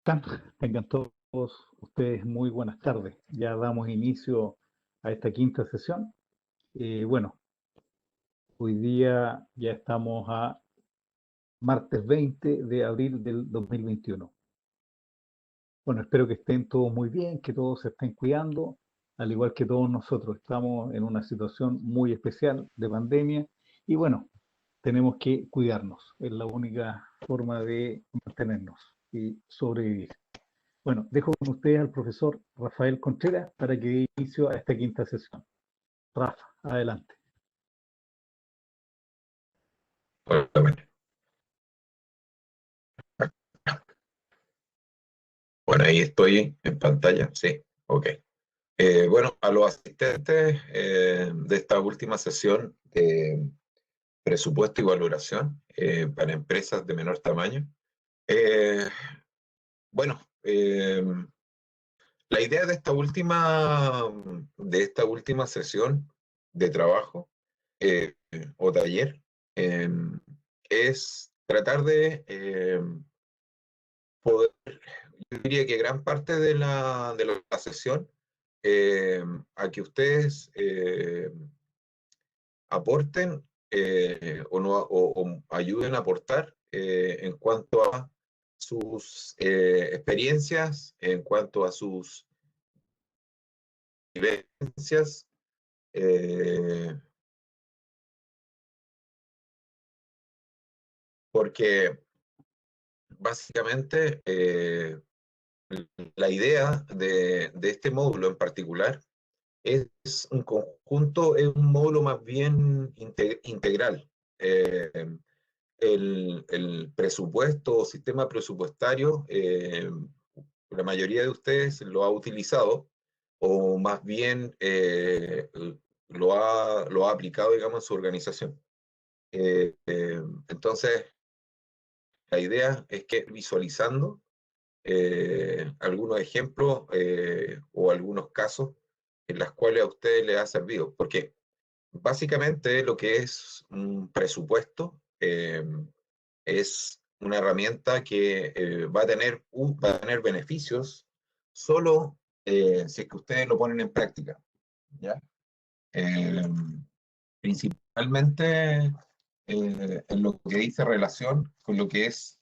Están, tengan todos ustedes muy buenas tardes. Ya damos inicio a esta quinta sesión. Bueno, hoy día ya estamos a martes 20 de abril del 2021. Bueno, espero que estén todos muy bien, que todos se estén cuidando, al igual que todos nosotros. Estamos en una situación muy especial de pandemia y bueno, tenemos que cuidarnos. Es la única forma de mantenernos y sobrevivir. Bueno, dejo con ustedes al profesor Rafael Contreras para que dé inicio a esta quinta sesión. Rafa, adelante. Hola, bueno. Bueno, ahí estoy en pantalla, sí, ok. Bueno, a los asistentes de esta última sesión de presupuesto y valoración para empresas de menor tamaño. eh, bueno, la idea de esta última sesión de trabajo o taller eh, es tratar de poder. Yo diría que gran parte de la sesión eh, a que ustedes aporten o ayuden a aportar en cuanto a sus experiencias, en cuanto a sus vivencias, eh, porque básicamente la idea de este módulo en particular es un conjunto, es un módulo más bien integral. Eh, el presupuesto o sistema presupuestario, la mayoría de ustedes lo ha utilizado o más bien lo ha aplicado, digamos, en su organización. Entonces, la idea es que visualizando algunos ejemplos o algunos casos en los cuales a ustedes les ha servido, porque básicamente lo que es un presupuesto es una herramienta que va a tener beneficios solo si es que ustedes lo ponen en práctica, ¿ya? Eh, Principalmente en lo que dice relación con lo que es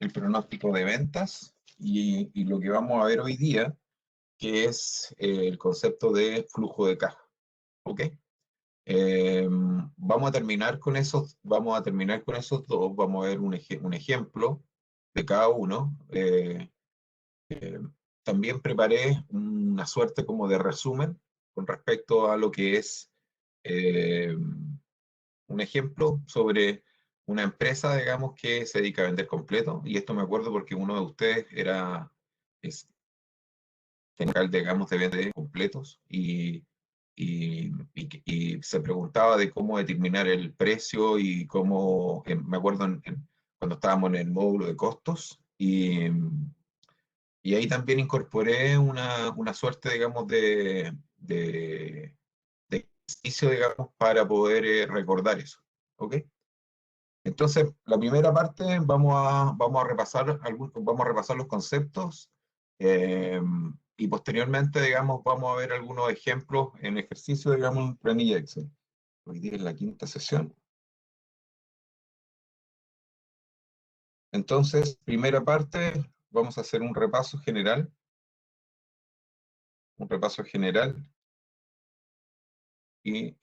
el pronóstico de ventas y lo que vamos a ver hoy día, que es el concepto de flujo de caja. ¿Ok? Vamos a terminar con esos dos, vamos a ver un ejemplo de cada uno. Eh, También preparé una suerte como de resumen con respecto a lo que es eh, un ejemplo sobre una empresa, digamos, que se dedica a vender completo. Y esto me acuerdo porque uno de ustedes es general, digamos, de venta de completos y se preguntaba de cómo determinar el precio y cómo, me acuerdo cuando estábamos en el módulo de costos y ahí también incorporé una suerte, digamos, de ejercicio, digamos, para poder recordar eso. ¿Ok? Entonces, la primera parte vamos a repasar los conceptos eh, y posteriormente, digamos, vamos a ver algunos ejemplos en ejercicio, digamos, en planilla Excel. Hoy día es la quinta sesión. Entonces, primera parte, vamos a hacer un repaso general y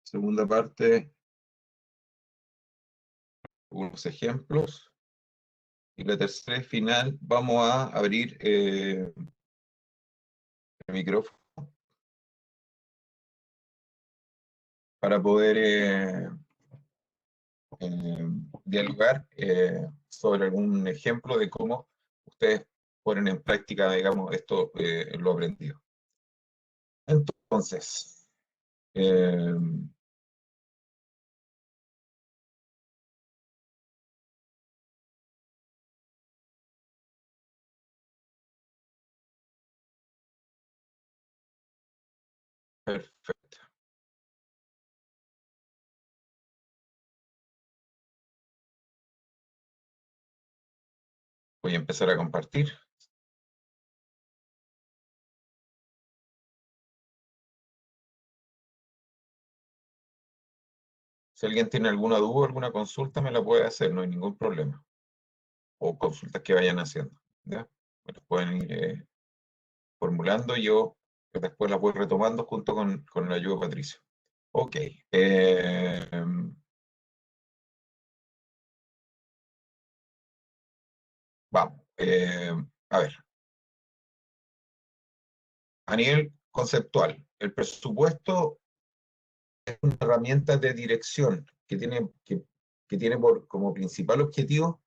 segunda parte, unos ejemplos. Y la tercera y final, vamos a abrir el micrófono para poder eh, dialogar sobre algún ejemplo de cómo ustedes ponen en práctica, digamos, esto, lo aprendido. Entonces, eh, perfecto. Voy a empezar a compartir. Si alguien tiene alguna duda, alguna consulta, me la puede hacer, no hay ningún problema. O consultas que vayan haciendo, ¿ya? Me las pueden ir formulando y yo después las voy retomando junto con la ayuda de Patricio. Ok. Vamos. A ver. A nivel conceptual, el presupuesto es una herramienta de dirección que tiene como principal objetivo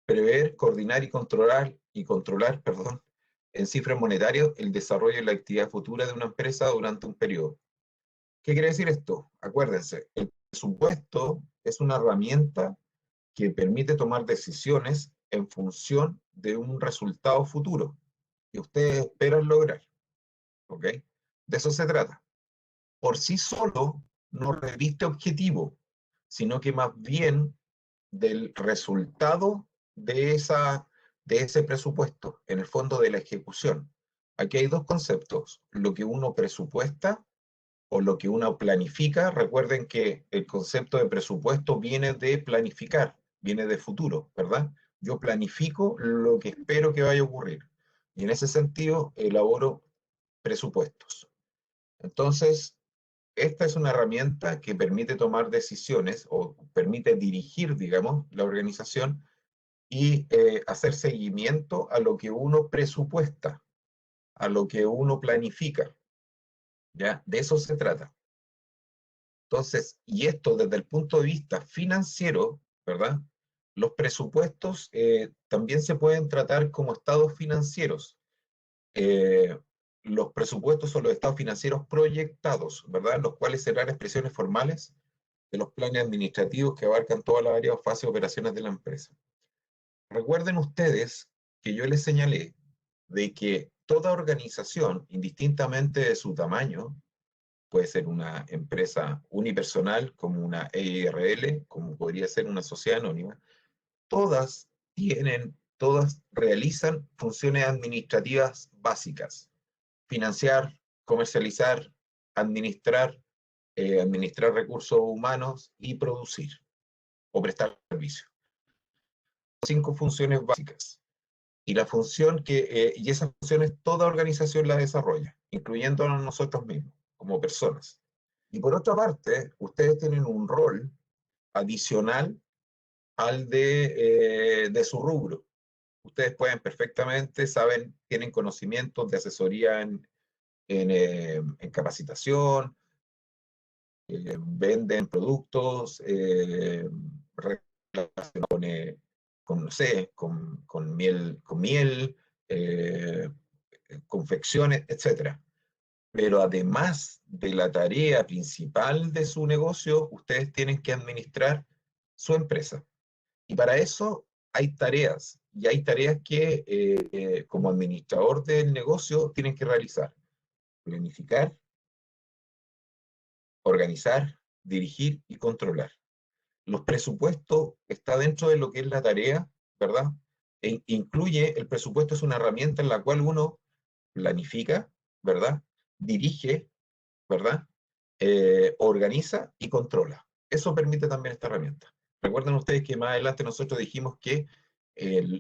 prever, coordinar y controlar, perdón, en cifras monetarias el desarrollo y la actividad futura de una empresa durante un periodo. ¿Qué quiere decir esto? Acuérdense, el presupuesto es una herramienta que permite tomar decisiones en función de un resultado futuro que ustedes esperan lograr, ¿ok? De eso se trata. Por sí solo no reviste objetivo, sino que más bien del resultado de ese presupuesto, en el fondo de la ejecución. Aquí hay dos conceptos, lo que uno presupuesta o lo que uno planifica. Recuerden que el concepto de presupuesto viene de planificar, viene de futuro, ¿verdad? Yo planifico lo que espero que vaya a ocurrir. Y en ese sentido, elaboro presupuestos. Entonces, esta es una herramienta que permite tomar decisiones o permite dirigir, digamos, la organización y hacer seguimiento a lo que uno presupuesta, a lo que uno planifica. ¿Ya? De eso se trata. Entonces, y esto desde el punto de vista financiero, ¿verdad? Los presupuestos también se pueden tratar como estados financieros. Eh, los presupuestos son los estados financieros proyectados, ¿verdad? Los cuales serán expresiones formales de los planes administrativos que abarcan todas las áreas o fases de operaciones de la empresa. Recuerden ustedes que yo les señalé de que toda organización, indistintamente de su tamaño, puede ser una empresa unipersonal, como una EIRL, como podría ser una sociedad anónima, todas realizan funciones administrativas básicas: financiar, comercializar, administrar, administrar recursos humanos y producir o prestar servicios. 5 funciones básicas. Y y esas funciones toda organización las desarrolla, incluyéndonos nosotros mismos, como personas. Y por otra parte, ustedes tienen un rol adicional al de su rubro. Ustedes pueden perfectamente, tienen conocimientos de asesoría en capacitación, venden productos relacionados no sé, con miel, eh, confecciones, etcétera. Pero además de la tarea principal de su negocio, ustedes tienen que administrar su empresa. Y para eso hay tareas, y hay tareas que como administrador del negocio tienen que realizar: planificar, organizar, dirigir y controlar. Los presupuestos está dentro de lo que es la tarea, ¿verdad? El presupuesto es una herramienta en la cual uno planifica, ¿verdad? Dirige, ¿verdad? Organiza y controla. Eso permite también esta herramienta. Recuerden ustedes que más adelante nosotros dijimos que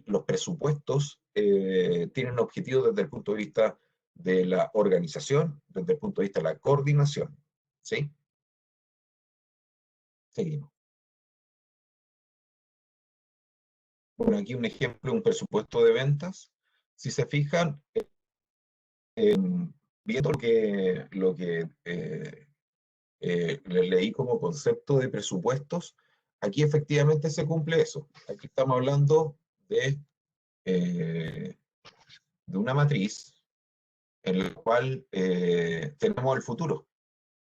los presupuestos tienen objetivos desde el punto de vista de la organización, desde el punto de vista de la coordinación. ¿Sí? Seguimos. Bueno, aquí un ejemplo, un presupuesto de ventas. Si se fijan, viendo lo que les leí como concepto de presupuestos, aquí efectivamente se cumple eso. Aquí estamos hablando eh, de una matriz en la cual tenemos el futuro.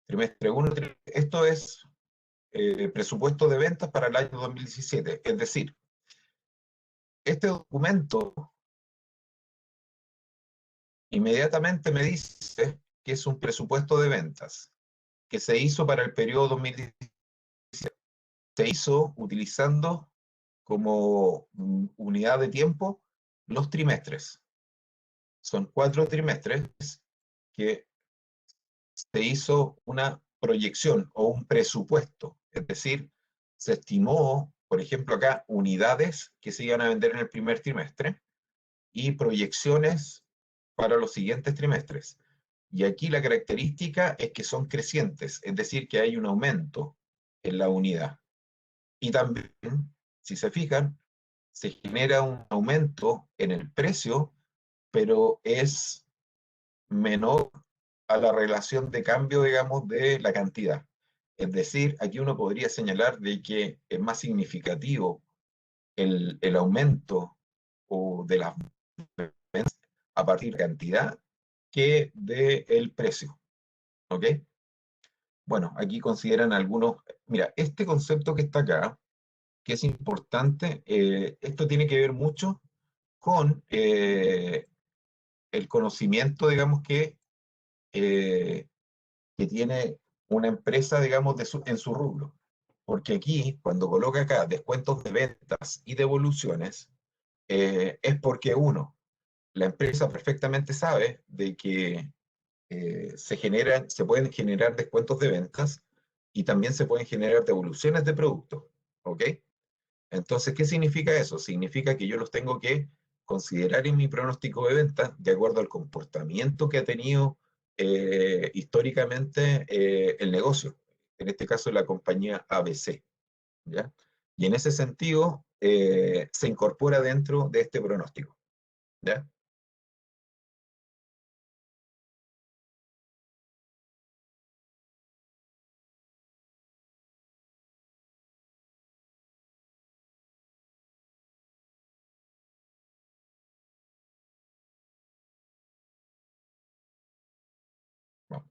Trimestre 1, esto es presupuesto de ventas para el año 2017. Es decir, este documento inmediatamente me dice que es un presupuesto de ventas que se hizo para el periodo 2017. Se hizo utilizando como unidad de tiempo los trimestres. Son 4 trimestres que se hizo una proyección o un presupuesto, es decir, se estimó, por ejemplo, acá, unidades que se iban a vender en el primer trimestre y proyecciones para los siguientes trimestres. Y aquí la característica es que son crecientes, es decir, que hay un aumento en la unidad. Y también, si se fijan, se genera un aumento en el precio, pero es menor a la relación de cambio, digamos, de la cantidad. Es decir, aquí uno podría señalar de que es más significativo el aumento o de las ventas a partir de cantidad que del precio. ¿Ok? Bueno, aquí consideran algunos. Mira, este concepto que está acá, que es importante, esto tiene que ver mucho con el conocimiento, digamos, eh, que tiene una empresa, digamos, en su rubro. Porque aquí, cuando coloca acá descuentos de ventas y devoluciones, es porque uno, la empresa perfectamente sabe de que se pueden generar descuentos de ventas y también se pueden generar devoluciones de productos. ¿Ok? Entonces, ¿qué significa eso? Significa que yo los tengo que considerar en mi pronóstico de ventas de acuerdo al comportamiento que ha tenido históricamente el negocio, en este caso la compañía ABC, ¿ya? Y en ese sentido se incorpora dentro de este pronóstico, ¿ya? Bueno,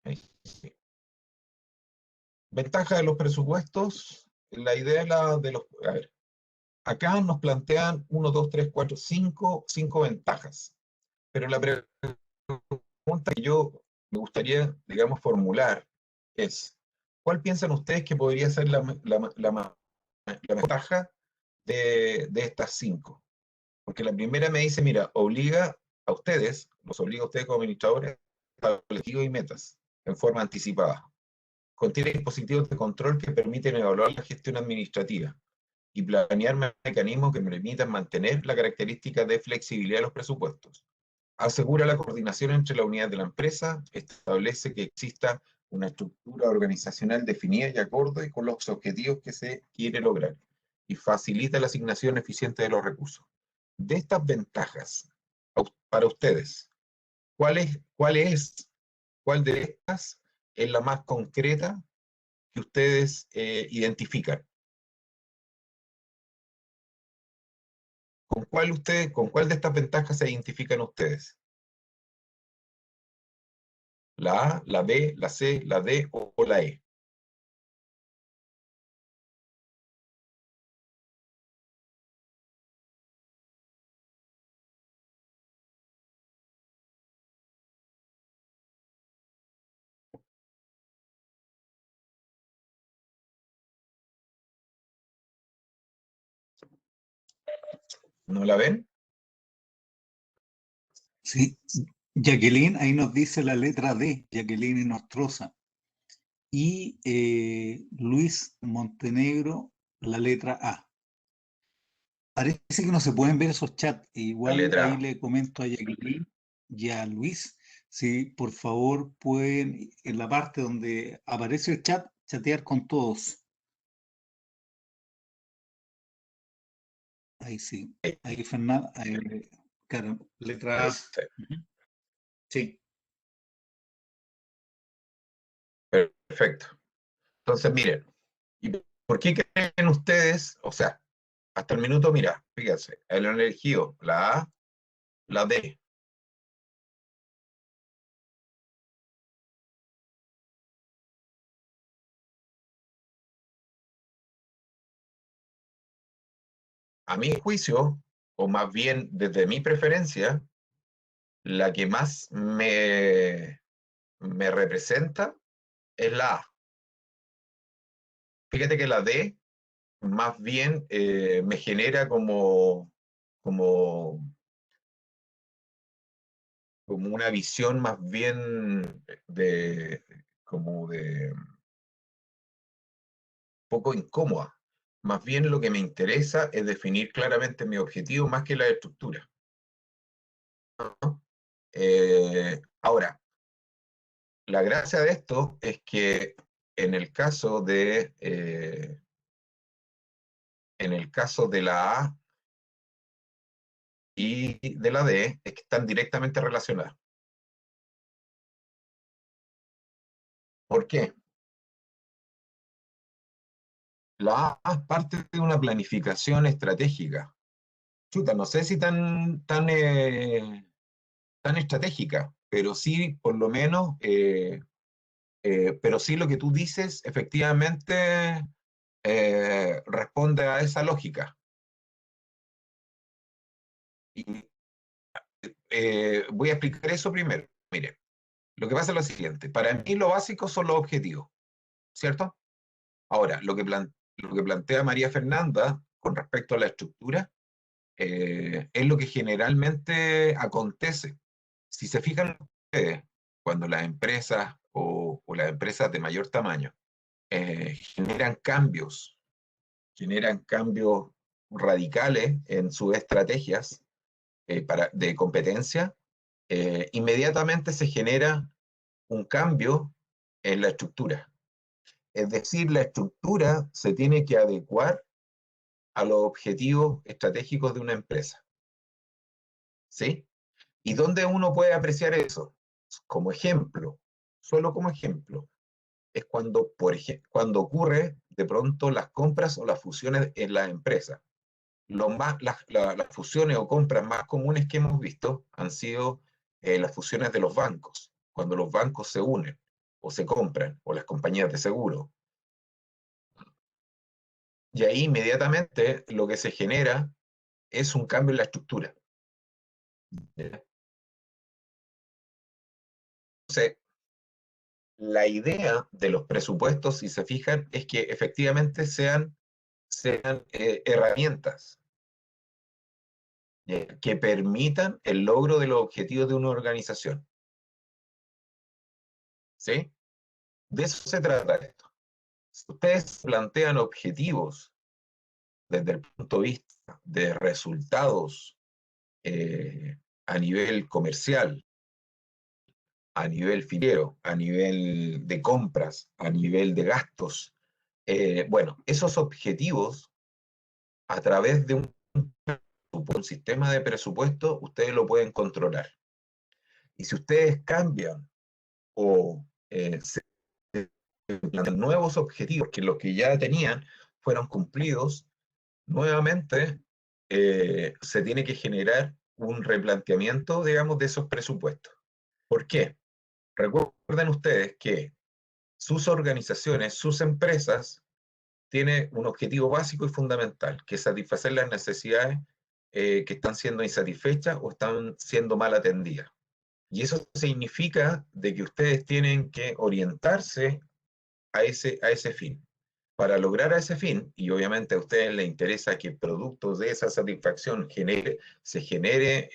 ahí sí. Ventaja de los presupuestos, la idea es la de los. A ver, acá nos plantean 1, 2, 3, 4, 5 ventajas. Pero la pregunta que yo me gustaría, digamos, formular es, ¿cuál piensan ustedes que podría ser la mejor ventaja de estas 5? Porque la primera me dice, mira, obliga a ustedes, los obliga a ustedes como administradores, a objetivos y metas en forma anticipada. Contiene dispositivos de control que permiten evaluar la gestión administrativa y planear mecanismos que permitan mantener la característica de flexibilidad de los presupuestos. Asegura la coordinación entre la unidad de la empresa, establece que exista una estructura organizacional definida y acorde con los objetivos que se quiere lograr y facilita la asignación eficiente de los recursos. De estas ventajas, para ustedes, cuál de estas es la más concreta que ustedes identifican? ¿Con cuál de estas ventajas se identifican ustedes? ¿La A, la B, la C, la D o la E? ¿No la ven? Sí, Jacqueline, ahí nos dice la letra D, Jacqueline Nostroza. Y Luis Montenegro, la letra A. Parece que no se pueden ver esos chats. La Igual letra ahí A. le comento a Jacqueline y a Luis, si por favor pueden, en la parte donde aparece el chat, chatear con todos. Ahí sí. Ahí Fernanda, claro, letra A. Ujú. Sí. Perfecto. Entonces, miren, ¿y por qué creen ustedes? O sea, hasta el minuto, mira, fíjense, el elegido la A, la D. A mi juicio, o más bien desde mi preferencia, la que más me representa es la A. Fíjate que la D más bien me genera como, como una visión más bien como de poco incómoda. Más bien lo que me interesa es definir claramente mi objetivo más que la estructura. ¿No? Ahora, la gracia de esto es que en el caso en el caso de la A y de la D, es que están directamente relacionadas. ¿Por qué? La A es parte de una planificación estratégica. Chuta, no sé si tan estratégica, pero sí, por lo menos, pero sí lo que tú dices efectivamente responde a esa lógica. Y voy a explicar eso primero. Mire, lo que pasa es lo siguiente. Para mí lo básico son los objetivos, ¿cierto? Ahora, lo que plantea María Fernanda con respecto a la estructura es lo que generalmente acontece. Si se fijan ustedes, cuando las empresas o las empresas de mayor tamaño generan cambios radicales en sus estrategias de competencia, inmediatamente se genera un cambio en la estructura. Es decir, la estructura se tiene que adecuar a los objetivos estratégicos de una empresa. ¿Sí? ¿Y dónde uno puede apreciar eso? Como ejemplo, solo como ejemplo, es cuando, cuando ocurre de pronto las compras o las fusiones en las empresas. Las fusiones o compras más comunes que hemos visto han sido las fusiones de los bancos, cuando los bancos se unen o se compran, o las compañías de seguro. Y ahí inmediatamente lo que se genera es un cambio en la estructura. Entonces, la idea de los presupuestos, si se fijan, es que efectivamente sean herramientas que permitan el logro de los objetivos de una organización. ¿Sí? De eso se trata esto. Si ustedes plantean objetivos desde el punto de vista de resultados a nivel comercial, a nivel financiero, a nivel de compras, a nivel de gastos, bueno, esos objetivos a través de un sistema de presupuesto, ustedes lo pueden controlar. Y si ustedes cambian o se plantean nuevos objetivos que los que ya tenían fueron cumplidos, nuevamente se tiene que generar un replanteamiento, digamos, de esos presupuestos. ¿Por qué? Recuerden ustedes que sus organizaciones, sus empresas, tienen un objetivo básico y fundamental, que es satisfacer las necesidades que están siendo insatisfechas o están siendo mal atendidas. Y eso significa de que ustedes tienen que orientarse a ese fin. Para lograr a ese fin, y obviamente a ustedes les interesa que productos de esa satisfacción se genere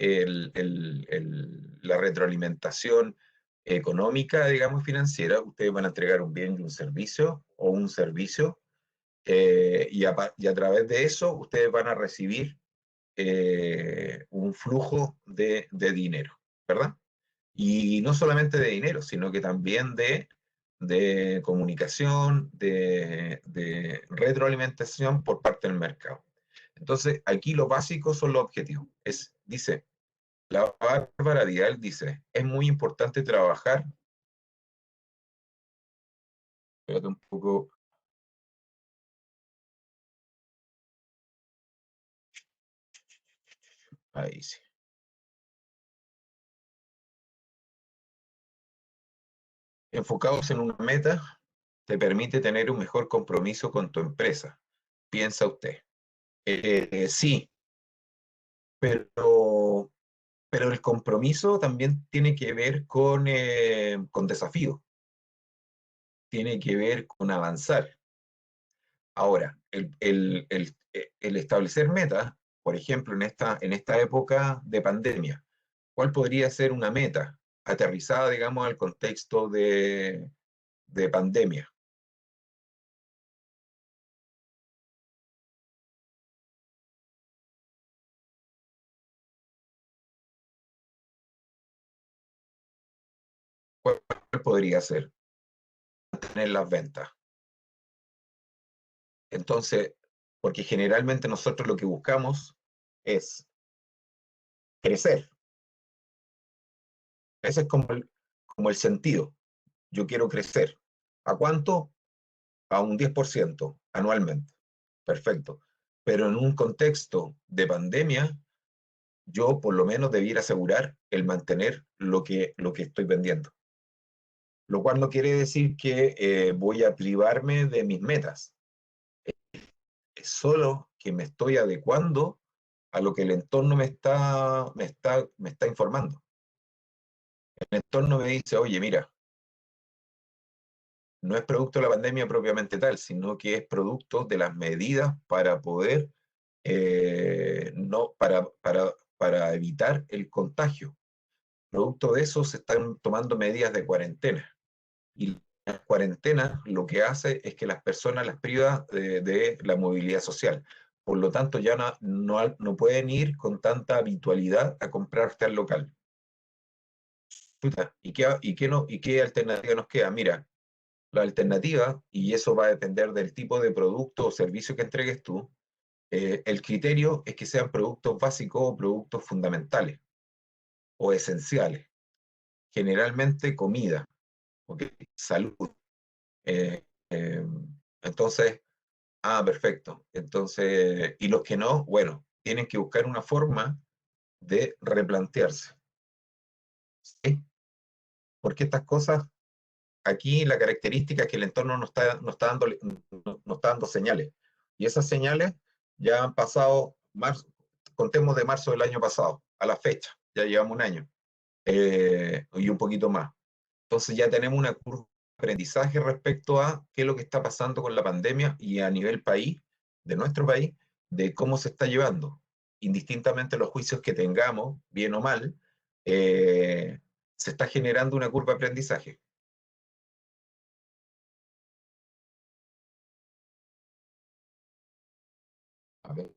la retroalimentación económica, digamos, financiera, ustedes van a entregar un bien y un servicio o un servicio, y a través de eso ustedes van a recibir un flujo de dinero, ¿verdad? Y no solamente de dinero, sino que también de comunicación, de retroalimentación por parte del mercado. Entonces, aquí lo básico son los objetivos. Dice, la Bárbara Vidal dice, es muy importante trabajar, espérate un poco, ahí sí. Enfocados en una meta, te permite tener un mejor compromiso con tu empresa, piensa usted. Sí, pero Pero el compromiso también tiene que ver con desafíos, tiene que ver con avanzar. Ahora, el establecer metas, por ejemplo, en esta época de pandemia, ¿cuál podría ser una meta aterrizada, digamos, al contexto de pandemia? ¿Cuál podría ser? Mantener las ventas. Entonces, porque generalmente nosotros lo que buscamos es crecer. Ese es como el sentido. Yo quiero crecer. ¿A cuánto? A un 10% anualmente. Perfecto. Pero en un contexto de pandemia, yo por lo menos debiera asegurar el mantener lo que estoy vendiendo. Lo cual no quiere decir que voy a privarme de mis metas. Es solo que me estoy adecuando a lo que el entorno me está informando. El entorno me dice, oye, mira, no es producto de la pandemia propiamente tal, sino que es producto de las medidas para poder, no, para evitar el contagio. Producto de eso se están tomando medidas de cuarentena. Y la cuarentena lo que hace es que las personas las priva de la movilidad social. Por lo tanto, ya no pueden ir con tanta habitualidad a comprar hasta el local. ¿Y qué alternativa nos queda? Mira, la alternativa, y eso va a depender del tipo de producto o servicio que entregues tú, el criterio es que sean productos básicos o productos fundamentales o esenciales. Generalmente comida, ¿ok? Salud. Eh, eh, entonces, perfecto. Entonces, y los que no, bueno, tienen que buscar una forma de replantearse. ¿Sí? Porque estas cosas, aquí la característica es que el entorno no está dando señales. Y esas señales ya han pasado, contemos de marzo del año pasado, a la fecha, ya llevamos un año, y un poquito más. Entonces ya tenemos una curva de aprendizaje respecto a qué es lo que está pasando con la pandemia y a nivel país, de nuestro país, de cómo se está llevando. Indistintamente los juicios que tengamos, bien o mal, se está generando una curva de aprendizaje. A ver.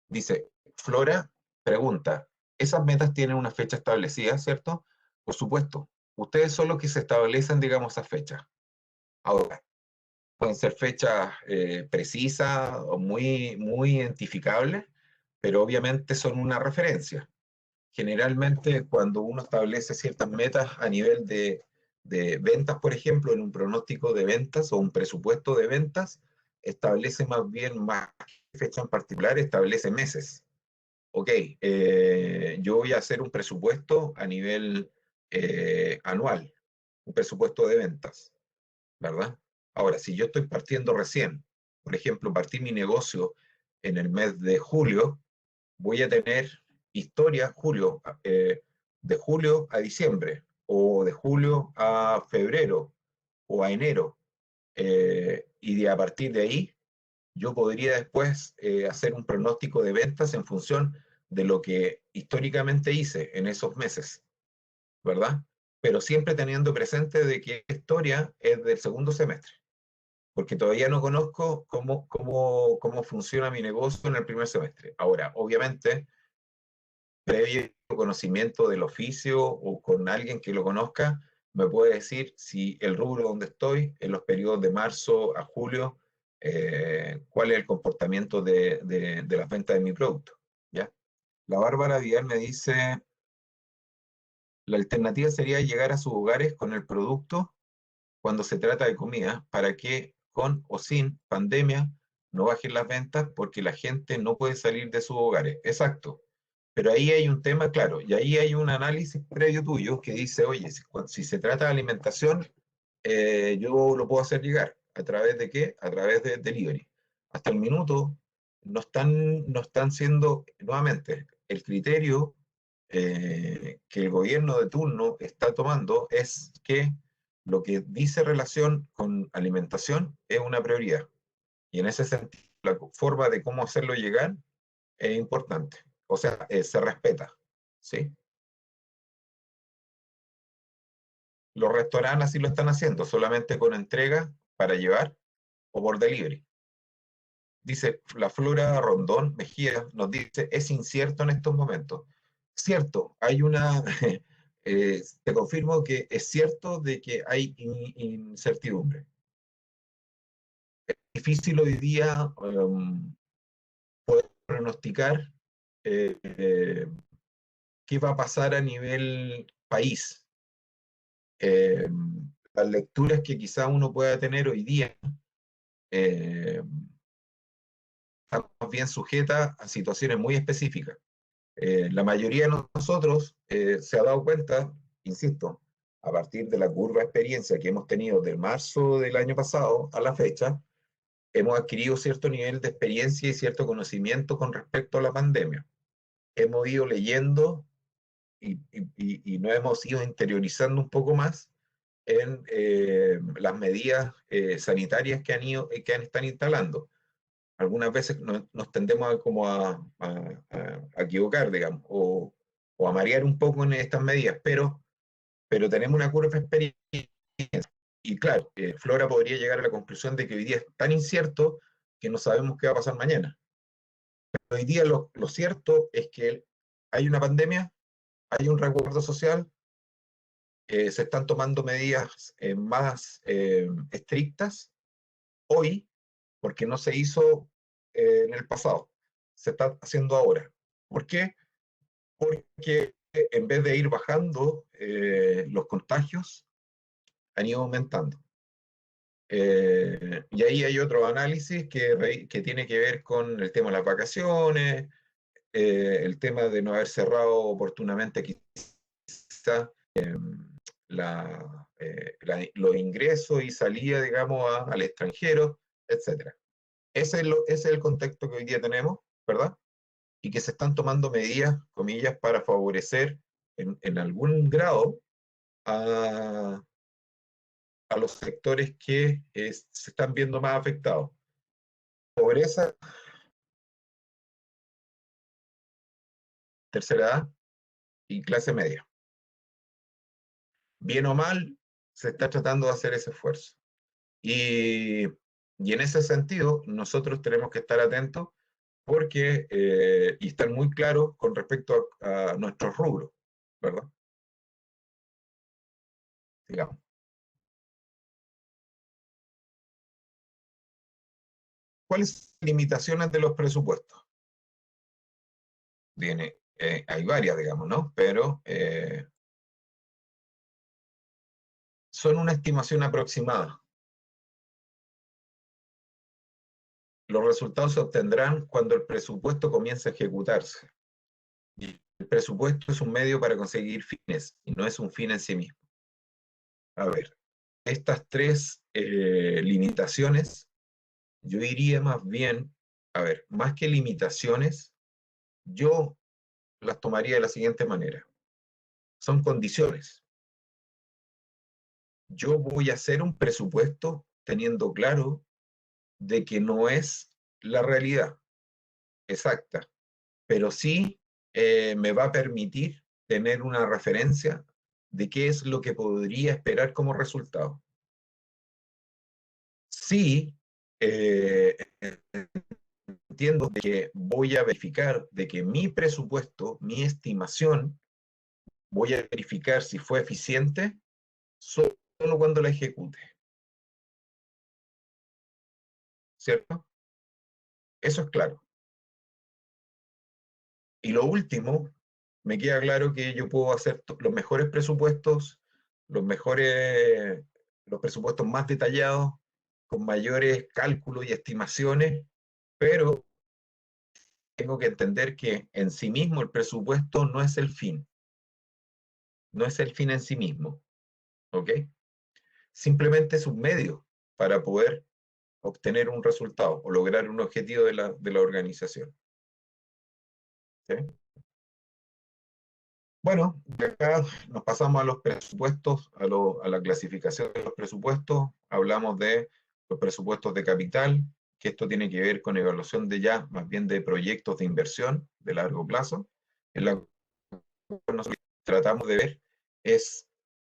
Dice, Flora pregunta, ¿esas metas tienen una fecha establecida, cierto? Por supuesto, ustedes son los que se establecen, digamos, esas fechas. Ahora, pueden ser fechas precisas o muy identificables, pero obviamente son una referencia. Generalmente, cuando uno establece ciertas metas a nivel de ventas, por ejemplo, en un pronóstico de ventas o un presupuesto de ventas, establece más que fecha en particular, establece meses. Ok, yo voy a hacer un presupuesto a nivel anual, un presupuesto de ventas, ¿verdad? Ahora, si yo estoy partiendo recién, por ejemplo, partí mi negocio en el mes de julio, voy a tener historia de julio a diciembre, o de julio a febrero, o a enero, y a partir de ahí yo podría después hacer un pronóstico de ventas en función de lo que históricamente hice en esos meses, ¿verdad? Pero siempre teniendo presente de que esta historia es del segundo semestre, porque todavía no conozco cómo funciona mi negocio en el primer semestre. Ahora, obviamente, previo conocimiento del oficio o con alguien que lo conozca, me puede decir si el rubro donde estoy, en los periodos de marzo a julio, cuál es el comportamiento de las ventas de mi producto. ¿Ya? La Bárbara Díaz me dice, la alternativa sería llegar a sus hogares con el producto cuando se trata de comida, para que con o sin pandemia no bajen las ventas porque la gente no puede salir de sus hogares. Exacto. Pero ahí hay un tema claro, y ahí hay un análisis previo tuyo que dice, oye, si se trata de alimentación, yo lo puedo hacer llegar. ¿A través de qué? A través de delivery. Hasta el minuto, no están siendo, nuevamente, el criterio que el gobierno de turno está tomando es que lo que dice relación con alimentación es una prioridad. Y en ese sentido, la forma de cómo hacerlo llegar es importante. O sea, se respeta, ¿sí? Los restaurantes así lo están haciendo, solamente con entrega para llevar o por delivery. Dice la Flora Rondón Mejía, nos dice, es incierto en estos momentos. Cierto, hay una, te confirmo que es cierto de que hay incertidumbre. Es difícil hoy día poder pronosticar qué va a pasar a nivel país. Eh, las lecturas que quizá uno pueda tener hoy día eh, están más bien sujetas a situaciones muy específicas. La mayoría de nosotros se ha dado cuenta, insisto, a partir de la curva de experiencia que hemos tenido de marzo del año pasado a la fecha, hemos adquirido cierto nivel de experiencia y cierto conocimiento con respecto a la pandemia. Hemos ido leyendo y nos hemos ido interiorizando un poco más en las medidas sanitarias que están instalando. Algunas veces nos tendemos a equivocar, digamos, o a marear un poco en estas medidas, pero tenemos una curva de experiencia. Y claro, Flora podría llegar a la conclusión de que hoy día es tan incierto que no sabemos qué va a pasar mañana. Pero hoy día lo cierto es que hay una pandemia, hay un resguardo social, se están tomando medidas más estrictas hoy, porque no se hizo en el pasado, se está haciendo ahora. ¿Por qué? Porque en vez de ir bajando los contagios, han ido aumentando. Y ahí hay otro análisis que tiene que ver con el tema de las vacaciones, el tema de no haber cerrado oportunamente quizá los ingresos y salida, digamos, al extranjero, etcétera. Ese es el contexto que hoy día tenemos, ¿verdad? Y que se están tomando medidas, comillas, para favorecer en algún grado a, a los sectores que se están viendo más afectados. Pobreza, tercera edad y clase media. Bien o mal, se está tratando de hacer ese esfuerzo. Y en ese sentido, nosotros tenemos que estar atentos porque, y estar muy claros con respecto a nuestros rubros, ¿verdad? Digamos. ¿Cuáles son las limitaciones de los presupuestos? Hay varias, digamos, ¿no? Pero son una estimación aproximada. Los resultados se obtendrán cuando el presupuesto comience a ejecutarse. Y el presupuesto es un medio para conseguir fines y no es un fin en sí mismo. A ver, estas tres limitaciones, yo diría más bien, a ver, más que limitaciones, yo las tomaría de la siguiente manera. Son condiciones. Yo voy a hacer un presupuesto teniendo claro de que no es la realidad exacta, pero sí me va a permitir tener una referencia de qué es lo que podría esperar como resultado. Sí, eh, entiendo de que voy a verificar de que mi presupuesto, mi estimación, voy a verificar si fue eficiente solo cuando la ejecute, ¿cierto? Eso es claro. Y lo último, me queda claro que yo puedo hacer los mejores presupuestos, los mejores, los presupuestos más detallados, con mayores cálculos y estimaciones, pero tengo que entender que en sí mismo el presupuesto no es el fin, no es el fin en sí mismo, ¿ok? Simplemente es un medio para poder obtener un resultado o lograr un objetivo de la organización. ¿Sí? Bueno, de acá nos pasamos a los presupuestos, a la clasificación de los presupuestos. Hablamos de los presupuestos de capital, que esto tiene que ver con evaluación de ya, más bien de proyectos de inversión de largo plazo. En la cual nosotros tratamos de ver es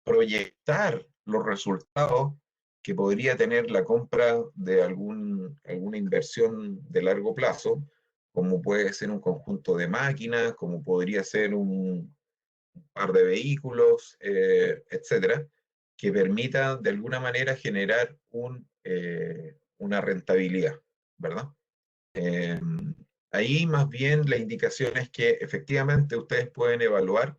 proyectar los resultados que podría tener la compra de alguna inversión de largo plazo, como puede ser un conjunto de máquinas, como podría ser un par de vehículos, etcétera, que permita de alguna manera generar una rentabilidad, ¿verdad? Eh, Ahí más bien la indicación es que efectivamente ustedes pueden evaluar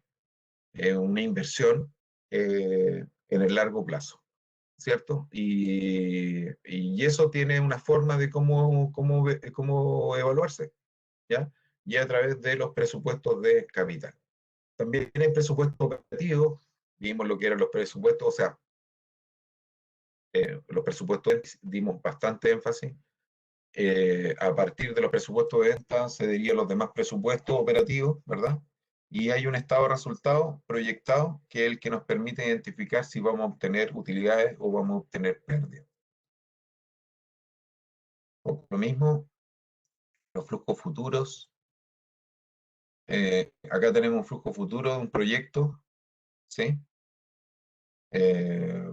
una inversión en el largo plazo, ¿cierto? Y eso tiene una forma de cómo evaluarse, ¿ya? Y a través de los presupuestos de capital. También hay presupuestos operativos, vimos lo que eran los presupuestos, o sea, los presupuestos dimos bastante énfasis. A partir de los presupuestos de venta se dirían los demás presupuestos operativos, ¿verdad? Y hay un estado de resultados proyectado que es el que nos permite identificar si vamos a obtener utilidades o vamos a obtener pérdidas. Por lo mismo, los flujos futuros. Acá tenemos un flujo futuro de un proyecto, ¿sí? Eh,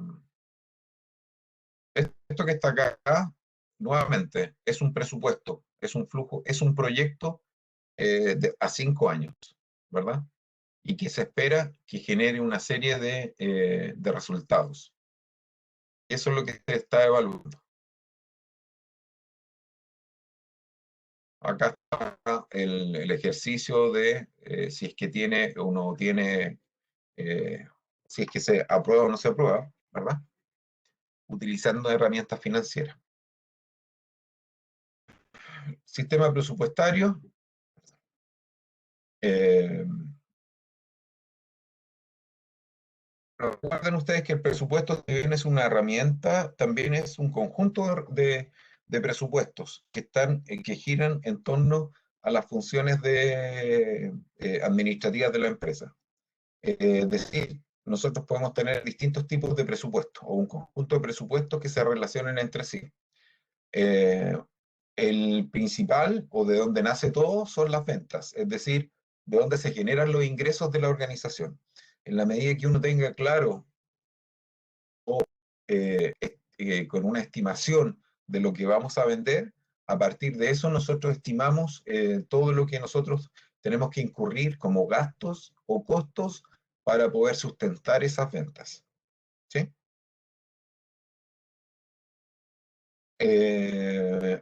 Esto que está acá, nuevamente, es un presupuesto, es un flujo, es un proyecto a 5 años, ¿verdad? Y que se espera que genere una serie de resultados. Eso es lo que se está evaluando. Acá está el ejercicio de si es que uno tiene, eh, si es que se aprueba o no se aprueba, ¿verdad? Utilizando herramientas financieras. Sistema presupuestario. eh, Recuerden ustedes que el presupuesto, si bien es una herramienta, también es un conjunto de presupuestos que giran en torno a las funciones administrativas de la empresa. Es decir, nosotros podemos tener distintos tipos de presupuestos o un conjunto de presupuestos que se relacionen entre sí. Eh, el principal o de donde nace todo son las ventas, es decir, de dónde se generan los ingresos de la organización. En la medida que uno tenga claro con una estimación de lo que vamos a vender, a partir de eso nosotros estimamos todo lo que nosotros tenemos que incurrir como gastos o costos para poder sustentar esas ventas. ¿Sí?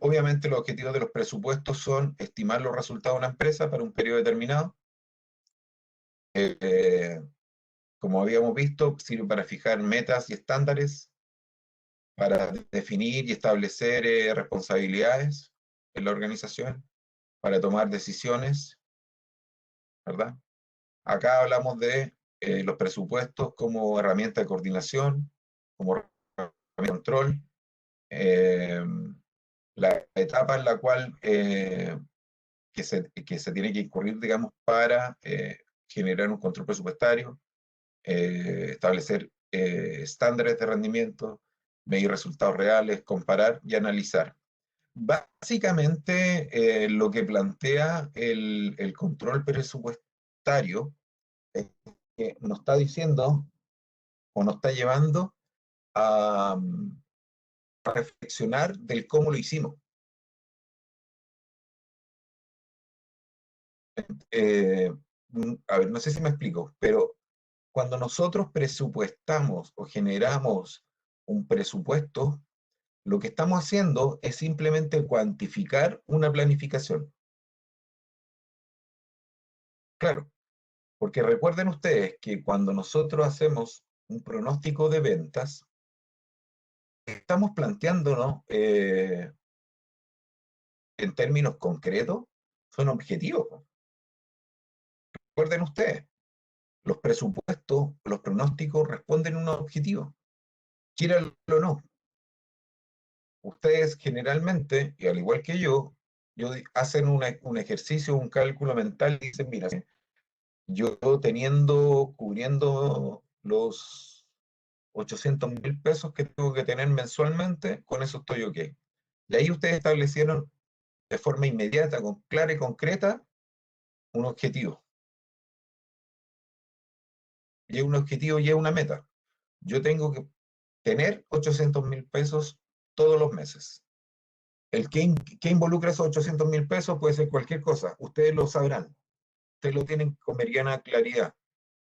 Obviamente los objetivos de los presupuestos son estimar los resultados de una empresa para un periodo determinado. Eh, Como habíamos visto, sirve para fijar metas y estándares, para definir y establecer responsabilidades en la organización, para tomar decisiones, ¿verdad? Acá hablamos de los presupuestos como herramienta de coordinación, como herramienta de control, eh, la etapa en la cual que se tiene que incurrir, digamos, para generar un control presupuestario, establecer estándares de rendimiento, medir resultados reales, comparar y analizar. Básicamente, lo que plantea el control presupuestario es que nos está diciendo o nos está llevando a reflexionar del cómo lo hicimos. Eh, a ver, no sé si me explico, pero cuando nosotros presupuestamos o generamos un presupuesto, lo que estamos haciendo es simplemente cuantificar una planificación. Claro, porque recuerden ustedes que cuando nosotros hacemos un pronóstico de ventas, estamos planteándonos en términos concretos, son objetivos. Recuerden ustedes, los presupuestos, los pronósticos responden a un objetivo, quieran o no. ustedes generalmente, y al igual que yo hacen un ejercicio, un cálculo mental y dicen, mira, yo cubriendo los 800.000 pesos que tengo que tener mensualmente, con eso estoy ok. Y ahí ustedes establecieron de forma inmediata, clara y concreta, un objetivo. Y es un objetivo y es una meta. Yo tengo que tener 800.000 pesos todos los meses. ¿Qué involucra esos 800.000 pesos? Puede ser cualquier cosa. Ustedes lo sabrán. Ustedes lo tienen con meridiana claridad.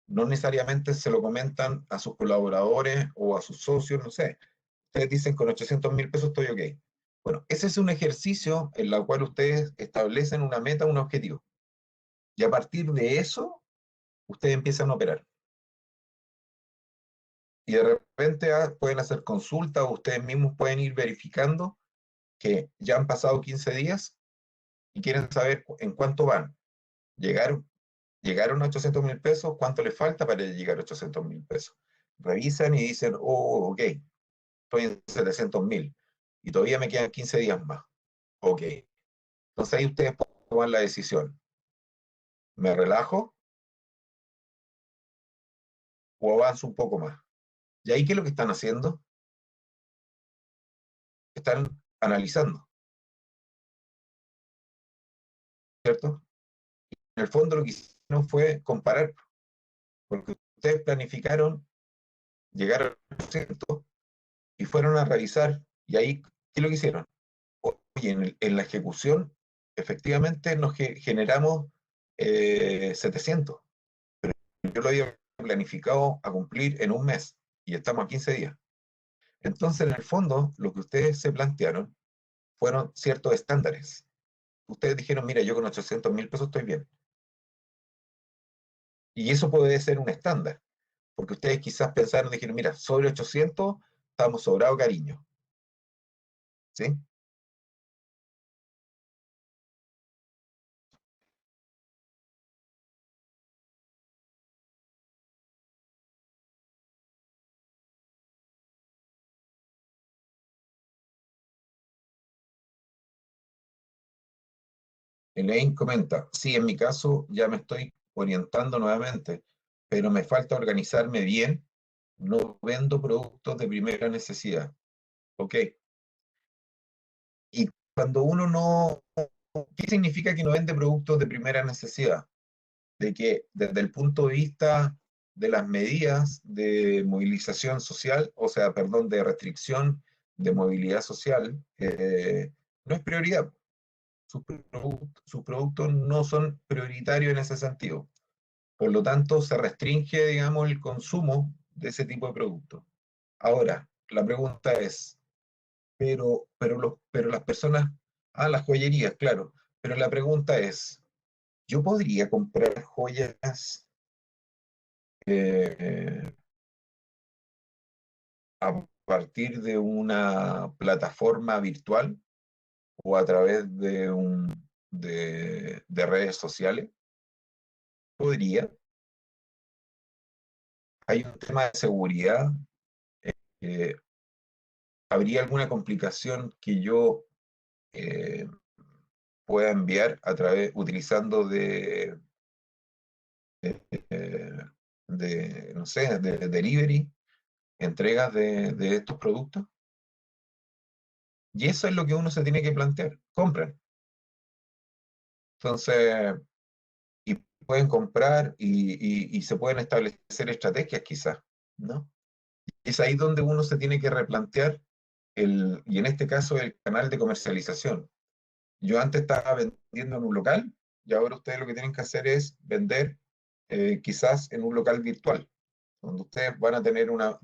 No necesariamente se lo comentan a sus colaboradores o a sus socios, no sé. Ustedes dicen con 800.000 pesos estoy ok. Bueno, ese es un ejercicio en el cual ustedes establecen una meta, un objetivo. Y a partir de eso, ustedes empiezan a operar. Y de repente pueden hacer consultas o ustedes mismos pueden ir verificando que ya han pasado 15 días y quieren saber en cuánto van. Llegaron a 800.000 pesos, ¿cuánto les falta para llegar a 800.000 pesos? Revisan y dicen, oh, ok, estoy en 700.000 y todavía me quedan 15 días más. Ok, entonces ahí ustedes pueden tomar la decisión. ¿Me relajo o avanzo un poco más? Y ahí, ¿qué es lo que están haciendo? Están analizando, ¿cierto? En el fondo lo que hicieron fue comparar, porque ustedes planificaron llegar al 100% y fueron a revisar, y ahí, ¿qué es lo que hicieron? Oye, en la ejecución, efectivamente nos generamos 700. Yo lo había planificado a cumplir en un mes y estamos a 15 días. Entonces, en el fondo, lo que ustedes se plantearon fueron ciertos estándares. Ustedes dijeron, mira, yo con 800.000 pesos estoy bien. Y eso puede ser un estándar, porque ustedes quizás pensaron, dijeron, mira, sobre 800 estamos sobrados cariño. ¿Sí? Elaine comenta, sí, en mi caso ya me estoy orientando nuevamente, pero me falta organizarme bien, no vendo productos de primera necesidad. Ok, y cuando uno no, ¿qué significa que no vende productos de primera necesidad? De que desde el punto de vista de las medidas de movilización social, o sea, perdón, de restricción de movilidad social, no es prioridad. Sus productos no son prioritarios en ese sentido. Por lo tanto, se restringe, digamos, el consumo de ese tipo de productos. Ahora, la pregunta es, pero las personas, las joyerías, claro, pero la pregunta es, ¿yo podría comprar joyas eh, a partir de una plataforma virtual o a través de redes sociales? Podría. Hay un tema de seguridad. eh, ¿Habría alguna complicación que yo eh, pueda enviar utilizando eh, no sé, de delivery, entregas de estos productos? Y eso es lo que uno se tiene que plantear. Compran. Entonces, y pueden comprar y se pueden establecer estrategias quizás, ¿no? Es ahí donde uno se tiene que replantear y en este caso el canal de comercialización. Yo antes estaba vendiendo en un local y ahora ustedes lo que tienen que hacer es vender quizás en un local virtual, donde ustedes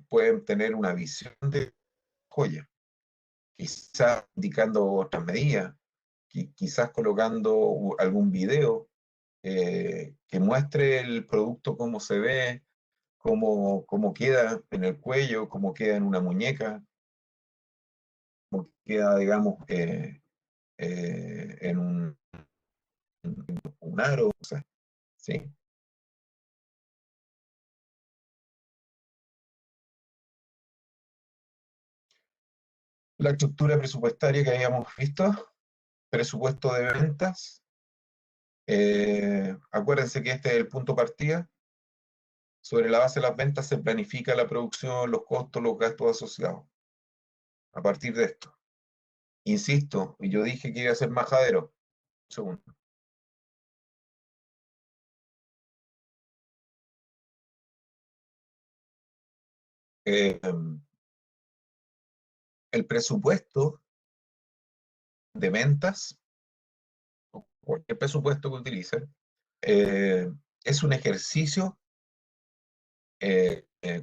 pueden tener una visión de joya, quizás indicando otras medidas, quizás colocando algún video que muestre el producto cómo se ve, cómo queda en el cuello, cómo queda en una muñeca, cómo queda, digamos, en un aro, o sea, ¿sí? la estructura presupuestaria que habíamos visto, presupuesto de ventas. Acuérdense que este es el punto de partida. Sobre la base de las ventas se planifica la producción, los costos, los gastos asociados. A partir de esto. Insisto, y yo dije que iba a ser majadero. Un segundo. El presupuesto de ventas, o cualquier presupuesto que utilicen, es un ejercicio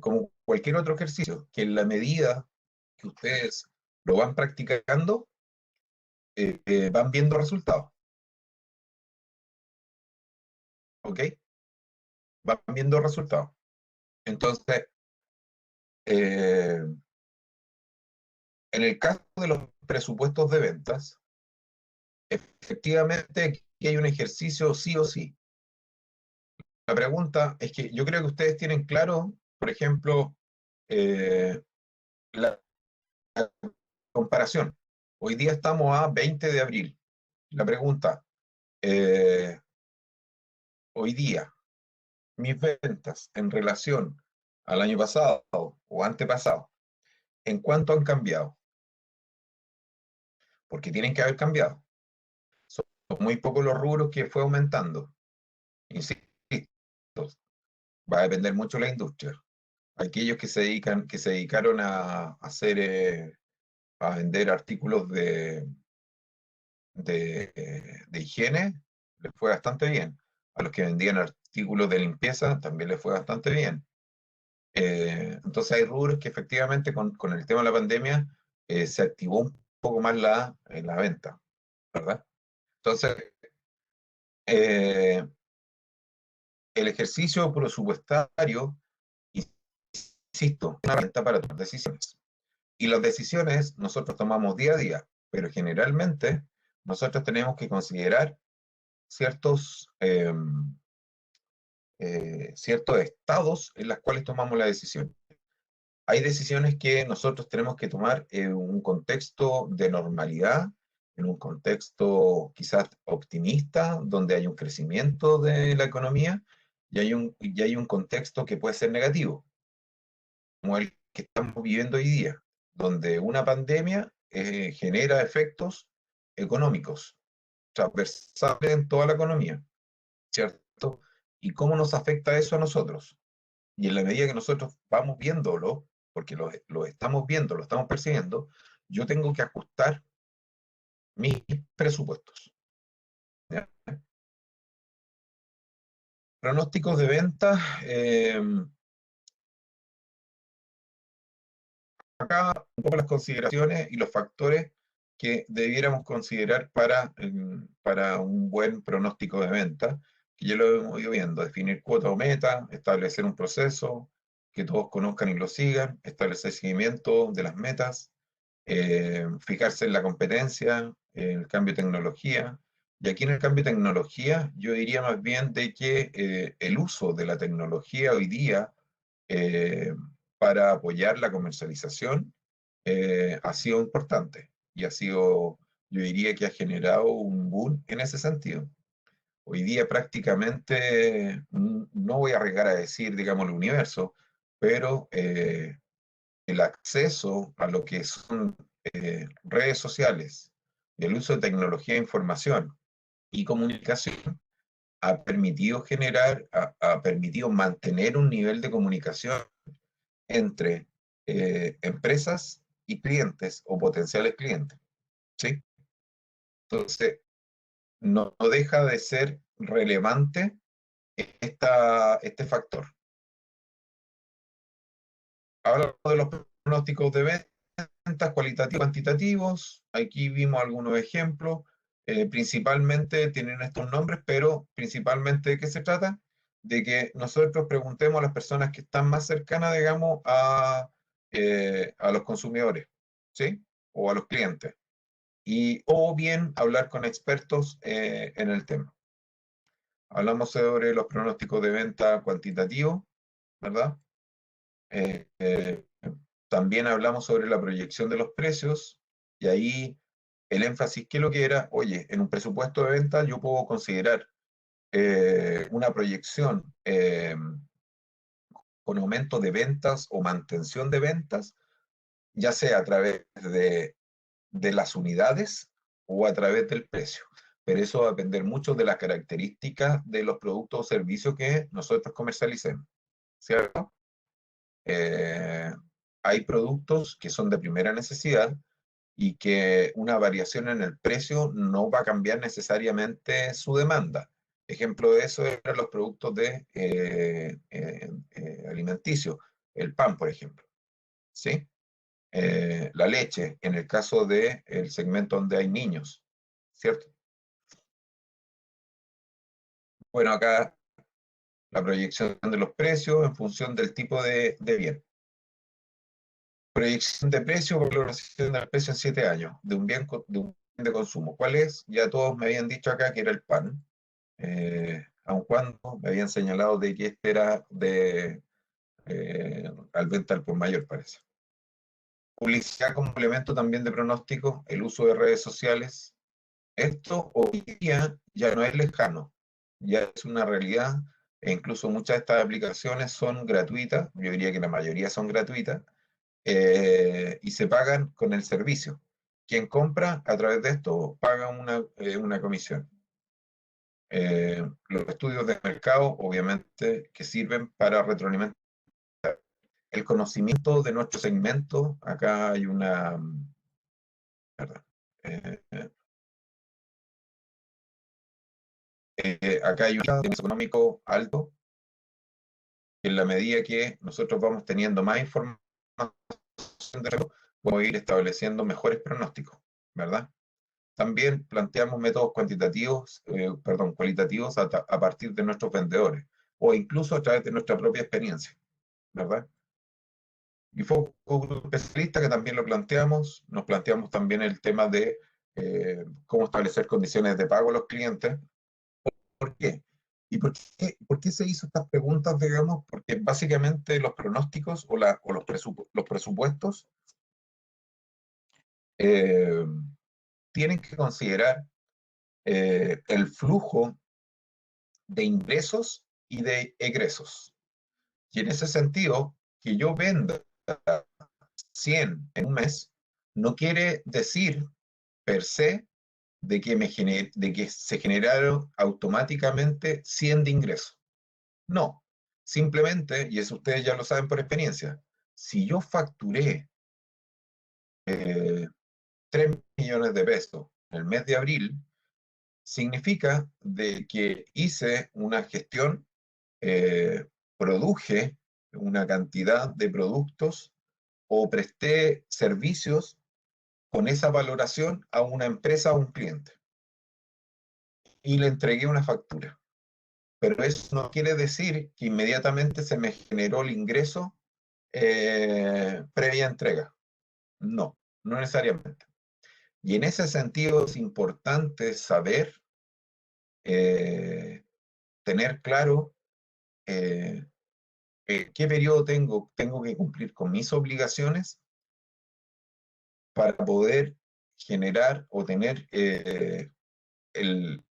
como cualquier otro ejercicio, que en la medida que ustedes lo van practicando, van viendo resultados, ¿ok? Van viendo resultados. Entonces, en el caso de los presupuestos de ventas, efectivamente aquí hay un ejercicio sí o sí. La pregunta es que yo creo que ustedes tienen claro, por ejemplo, eh, la comparación. Hoy día estamos a 20 de abril. La pregunta, eh, hoy día, mis ventas en relación al año pasado o antepasado, ¿en cuánto han cambiado? Porque tienen que haber cambiado. Son muy pocos los rubros que fue aumentando. Insisto, va a depender mucho de la industria. Aquellos que se dedicaron a hacer, a vender artículos de higiene, les fue bastante bien. A los que vendían artículos de limpieza también les fue bastante bien. Entonces hay rubros que efectivamente con el tema de la pandemia se activó un poco más la venta, ¿verdad? Entonces, eh, el ejercicio presupuestario, insisto, es una herramienta para tomar decisiones. Y las decisiones nosotros tomamos día a día, pero generalmente nosotros tenemos que considerar ciertos, ciertos estados en los cuales tomamos la decisión. Hay decisiones que nosotros tenemos que tomar en un contexto de normalidad, en un contexto quizás optimista, donde hay un crecimiento de la economía, y hay un contexto que puede ser negativo, como el que estamos viviendo hoy día, donde una pandemia genera efectos económicos transversales en toda la economía, ¿cierto? ¿Y cómo nos afecta eso a nosotros? Y en la medida que nosotros vamos viéndolo, porque lo estamos viendo, lo estamos percibiendo, yo tengo que ajustar mis presupuestos. ¿Ya? Pronósticos de venta. Acá un poco las consideraciones y los factores que debiéramos considerar para un buen pronóstico de venta, que ya lo hemos ido viendo: definir cuota o meta, establecer un proceso, que todos conozcan y lo sigan, establecer seguimiento de las metas, fijarse en la competencia, en el cambio de tecnología. Y aquí en el cambio de tecnología, yo diría más bien de que el uso de la tecnología hoy día eh, para apoyar la comercialización ha sido importante y ha sido, yo diría que ha generado un boom en ese sentido. Hoy día prácticamente, no voy a arriesgar a decir, digamos, el universo, pero el acceso a lo que son redes sociales y el uso de tecnología de información y comunicación ha permitido ha permitido mantener un nivel de comunicación entre empresas y clientes o potenciales clientes, ¿sí? Entonces, no deja de ser relevante este factor. Hablamos de los pronósticos de ventas cualitativos y cuantitativos. Aquí vimos algunos ejemplos. Principalmente tienen estos nombres, pero principalmente ¿de qué se trata? De que nosotros preguntemos a las personas que están más cercanas, digamos, a los consumidores, ¿sí? O a los clientes. O bien hablar con expertos en el tema. Hablamos sobre los pronósticos de venta cuantitativos, ¿verdad? Eh, eh, También hablamos sobre la proyección de los precios, Y ahí el énfasis, ¿qué es lo que era? Oye, en un presupuesto de venta yo puedo considerar una proyección con aumento de ventas o mantención de ventas, ya sea a través de las unidades o a través del precio. Pero eso va a depender mucho de las características de los productos o servicios que nosotros comercialicemos, ¿cierto? Eh, Hay productos que son de primera necesidad y que una variación en el precio no va a cambiar necesariamente su demanda. Ejemplo de eso eran los productos de alimenticios, el pan, por ejemplo, ¿sí? La leche, en el caso del segmento donde hay niños, ¿cierto? Bueno, acá la proyección de los precios en función del tipo de bien. Proyección de precio, valoración del precio en 7 años de un bien de consumo. ¿Cuál es? Ya todos me habían dicho acá que era el pan, aun cuando me habían señalado de que este era al venta al por mayor, parece. Publicidad como elemento también de pronóstico, el uso de redes sociales. Esto hoy día ya no es lejano, ya es una realidad, e incluso muchas de estas aplicaciones son gratuitas, yo diría que la mayoría son gratuitas, y se pagan con el servicio. Quien compra a través de esto paga una comisión. Los estudios de mercado, obviamente, que sirven para retroalimentar el conocimiento de nuestro segmento. Acá hay perdón, eh, acá hay un económico alto, en la medida que nosotros vamos teniendo más información de eso, podemos ir estableciendo mejores pronósticos, ¿verdad? También planteamos métodos cuantitativos, perdón, cualitativos a partir de nuestros vendedores o incluso a través de nuestra propia experiencia, ¿verdad? Y fue un grupo especialista que también lo planteamos. Nos planteamos también el tema de cómo establecer condiciones de pago a los clientes. ¿Por qué? ¿Y por qué se hizo estas preguntas, digamos? Porque básicamente los pronósticos o los presupuestos eh, tienen que considerar el flujo de ingresos y de egresos. Y en ese sentido, que yo venda 100 en un mes, no quiere decir per se de que se generaron automáticamente 100 de ingresos. No, simplemente, y eso ustedes ya lo saben por experiencia, si yo facturé 3 millones de pesos en el mes de abril, significa de que hice una gestión, eh, produje una cantidad de productos o presté servicios con esa valoración a una empresa o un cliente y le entregué una factura. Pero eso no quiere decir que inmediatamente se me generó el ingreso previa entrega. No, no necesariamente. Y en ese sentido es importante saber, eh, tener claro eh, qué periodo tengo que cumplir con mis obligaciones para poder generar o tener el, el,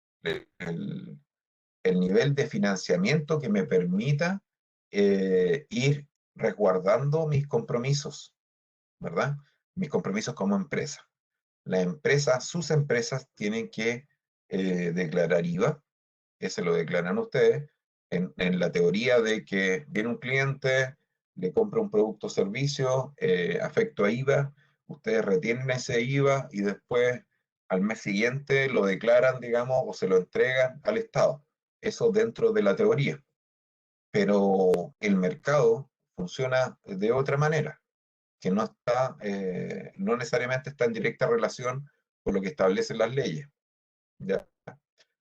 el nivel de financiamiento que me permita ir resguardando mis compromisos, ¿verdad? Mis compromisos como empresa. La empresa, sus empresas tienen que declarar IVA, que se lo declaran ustedes, en la teoría de que viene un cliente, le compra un producto o servicio, afecto a IVA, ustedes retienen ese IVA y después al mes siguiente lo declaran, digamos, o se lo entregan al Estado. Eso dentro de la teoría. Pero el mercado funciona de otra manera, que no necesariamente está en directa relación con lo que establecen las leyes. ¿Ya?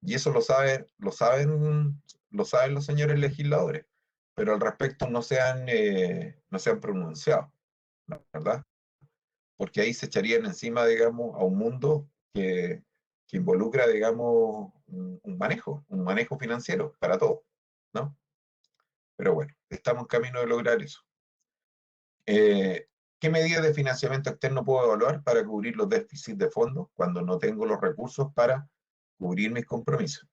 Y eso lo saben los señores legisladores, pero al respecto no se han pronunciado, ¿verdad? Porque ahí se echarían encima, digamos, a un mundo que involucra, digamos, un manejo financiero para todos, ¿no? Pero bueno, estamos en camino de lograr eso. Eh, ¿Qué medidas de financiamiento externo puedo evaluar para cubrir los déficits de fondos cuando no tengo los recursos para cubrir mis compromisos?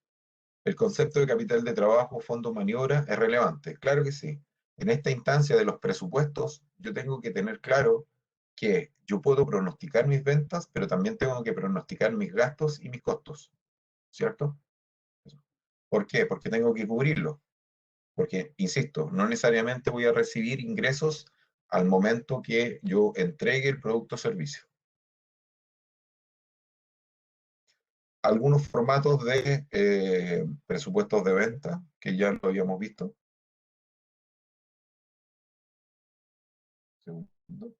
El concepto de capital de trabajo, fondo maniobra, es relevante. Claro que sí. En esta instancia de los presupuestos, yo tengo que tener claro que yo puedo pronosticar mis ventas, pero también tengo que pronosticar mis gastos y mis costos, ¿cierto? ¿Por qué? Porque tengo que cubrirlo. Porque, insisto, no necesariamente voy a recibir ingresos al momento que yo entregue el producto o servicio. Algunos formatos de presupuestos de venta, que ya lo habíamos visto. Segundo.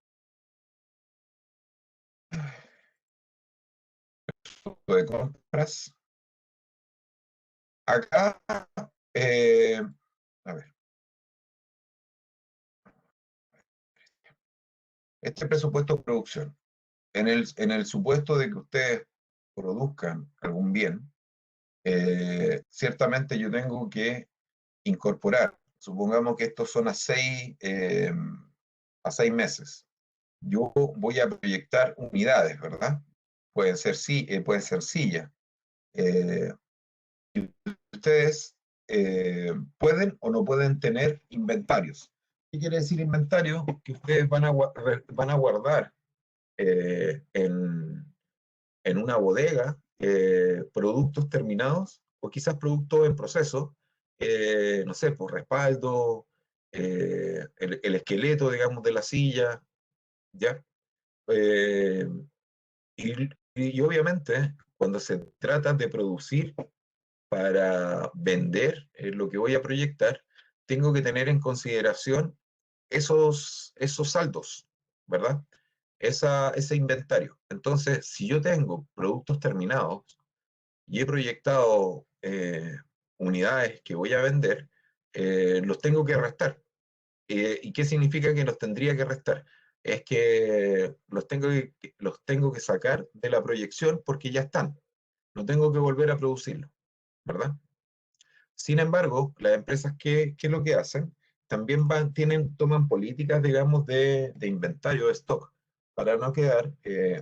De compras. Acá, eh, a ver, este presupuesto de producción, en el supuesto de que ustedes produzcan algún bien, ciertamente yo tengo que incorporar, supongamos que estos son a seis meses. Yo voy a proyectar unidades, ¿verdad? Pueden ser sillas. Eh, Ustedes pueden o no pueden tener inventarios. ¿Qué quiere decir inventario? Que ustedes van a guardar en una bodega productos terminados o quizás productos en proceso, no sé, por respaldo, el esqueleto, digamos, de la silla, ¿ya? Eh, y obviamente, cuando se trata de producir para vender lo que voy a proyectar, tengo que tener en consideración esos saldos, ¿verdad? Ese inventario. Entonces, si yo tengo productos terminados y he proyectado unidades que voy a vender, los tengo que restar. ¿Y qué significa que los tendría que restar? Es que los tengo que sacar de la proyección porque ya están. No tengo que volver a producirlos, ¿verdad? Sin embargo, las empresas, ¿qué es lo que hacen? También toman políticas, digamos, de inventario de stock para no quedar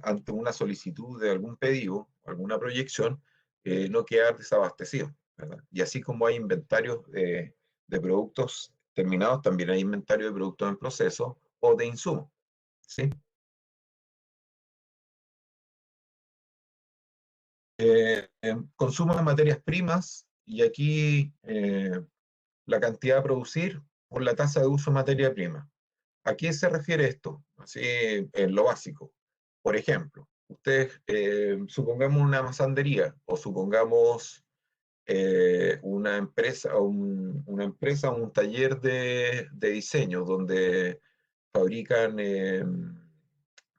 ante una solicitud de algún pedido, alguna proyección, no quedar desabastecido, ¿verdad? Y así como hay inventarios de productos terminados, también hay inventario de productos en proceso o de insumos, ¿sí? Consumo de materias primas, y aquí la cantidad a producir por la tasa de uso de materia prima. ¿A qué se refiere esto? Así, en lo básico. Por ejemplo, ustedes, supongamos una masandería o supongamos una empresa, un taller de diseño donde fabrican,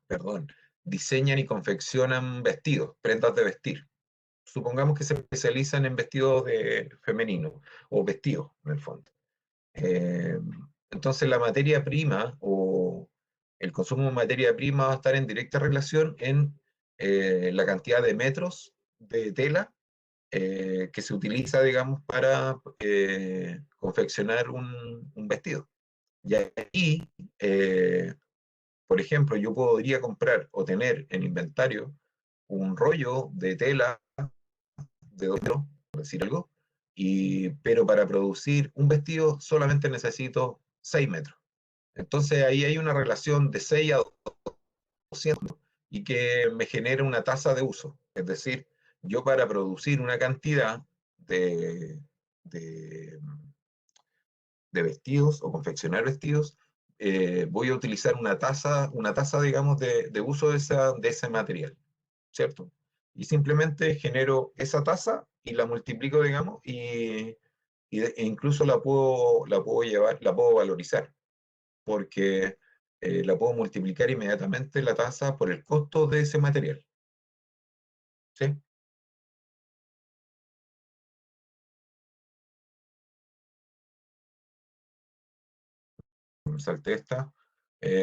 perdón, diseñan y confeccionan vestidos, prendas de vestir. Supongamos que se especializan en vestidos femeninos o vestidos, en el fondo. Eh, entonces la materia prima o el consumo de materia prima va a estar en directa relación en la cantidad de metros de tela que se utiliza, digamos, para confeccionar un vestido. Y aquí, por ejemplo, yo podría comprar o tener en inventario un rollo de tela de 2 metros, por decir algo, pero para producir un vestido solamente necesito 6 metros. Entonces ahí hay una relación de 6 a 200 y que me genera una tasa de uso. Es decir, yo para producir una cantidad de, de, de vestidos o confeccionar vestidos, voy a utilizar una tasa, digamos, de uso de ese material, ¿cierto? Y simplemente genero esa tasa y la multiplico, digamos, e incluso la puedo llevar, la puedo valorizar, porque la puedo multiplicar inmediatamente la tasa por el costo de ese material, ¿sí? Me salté esta.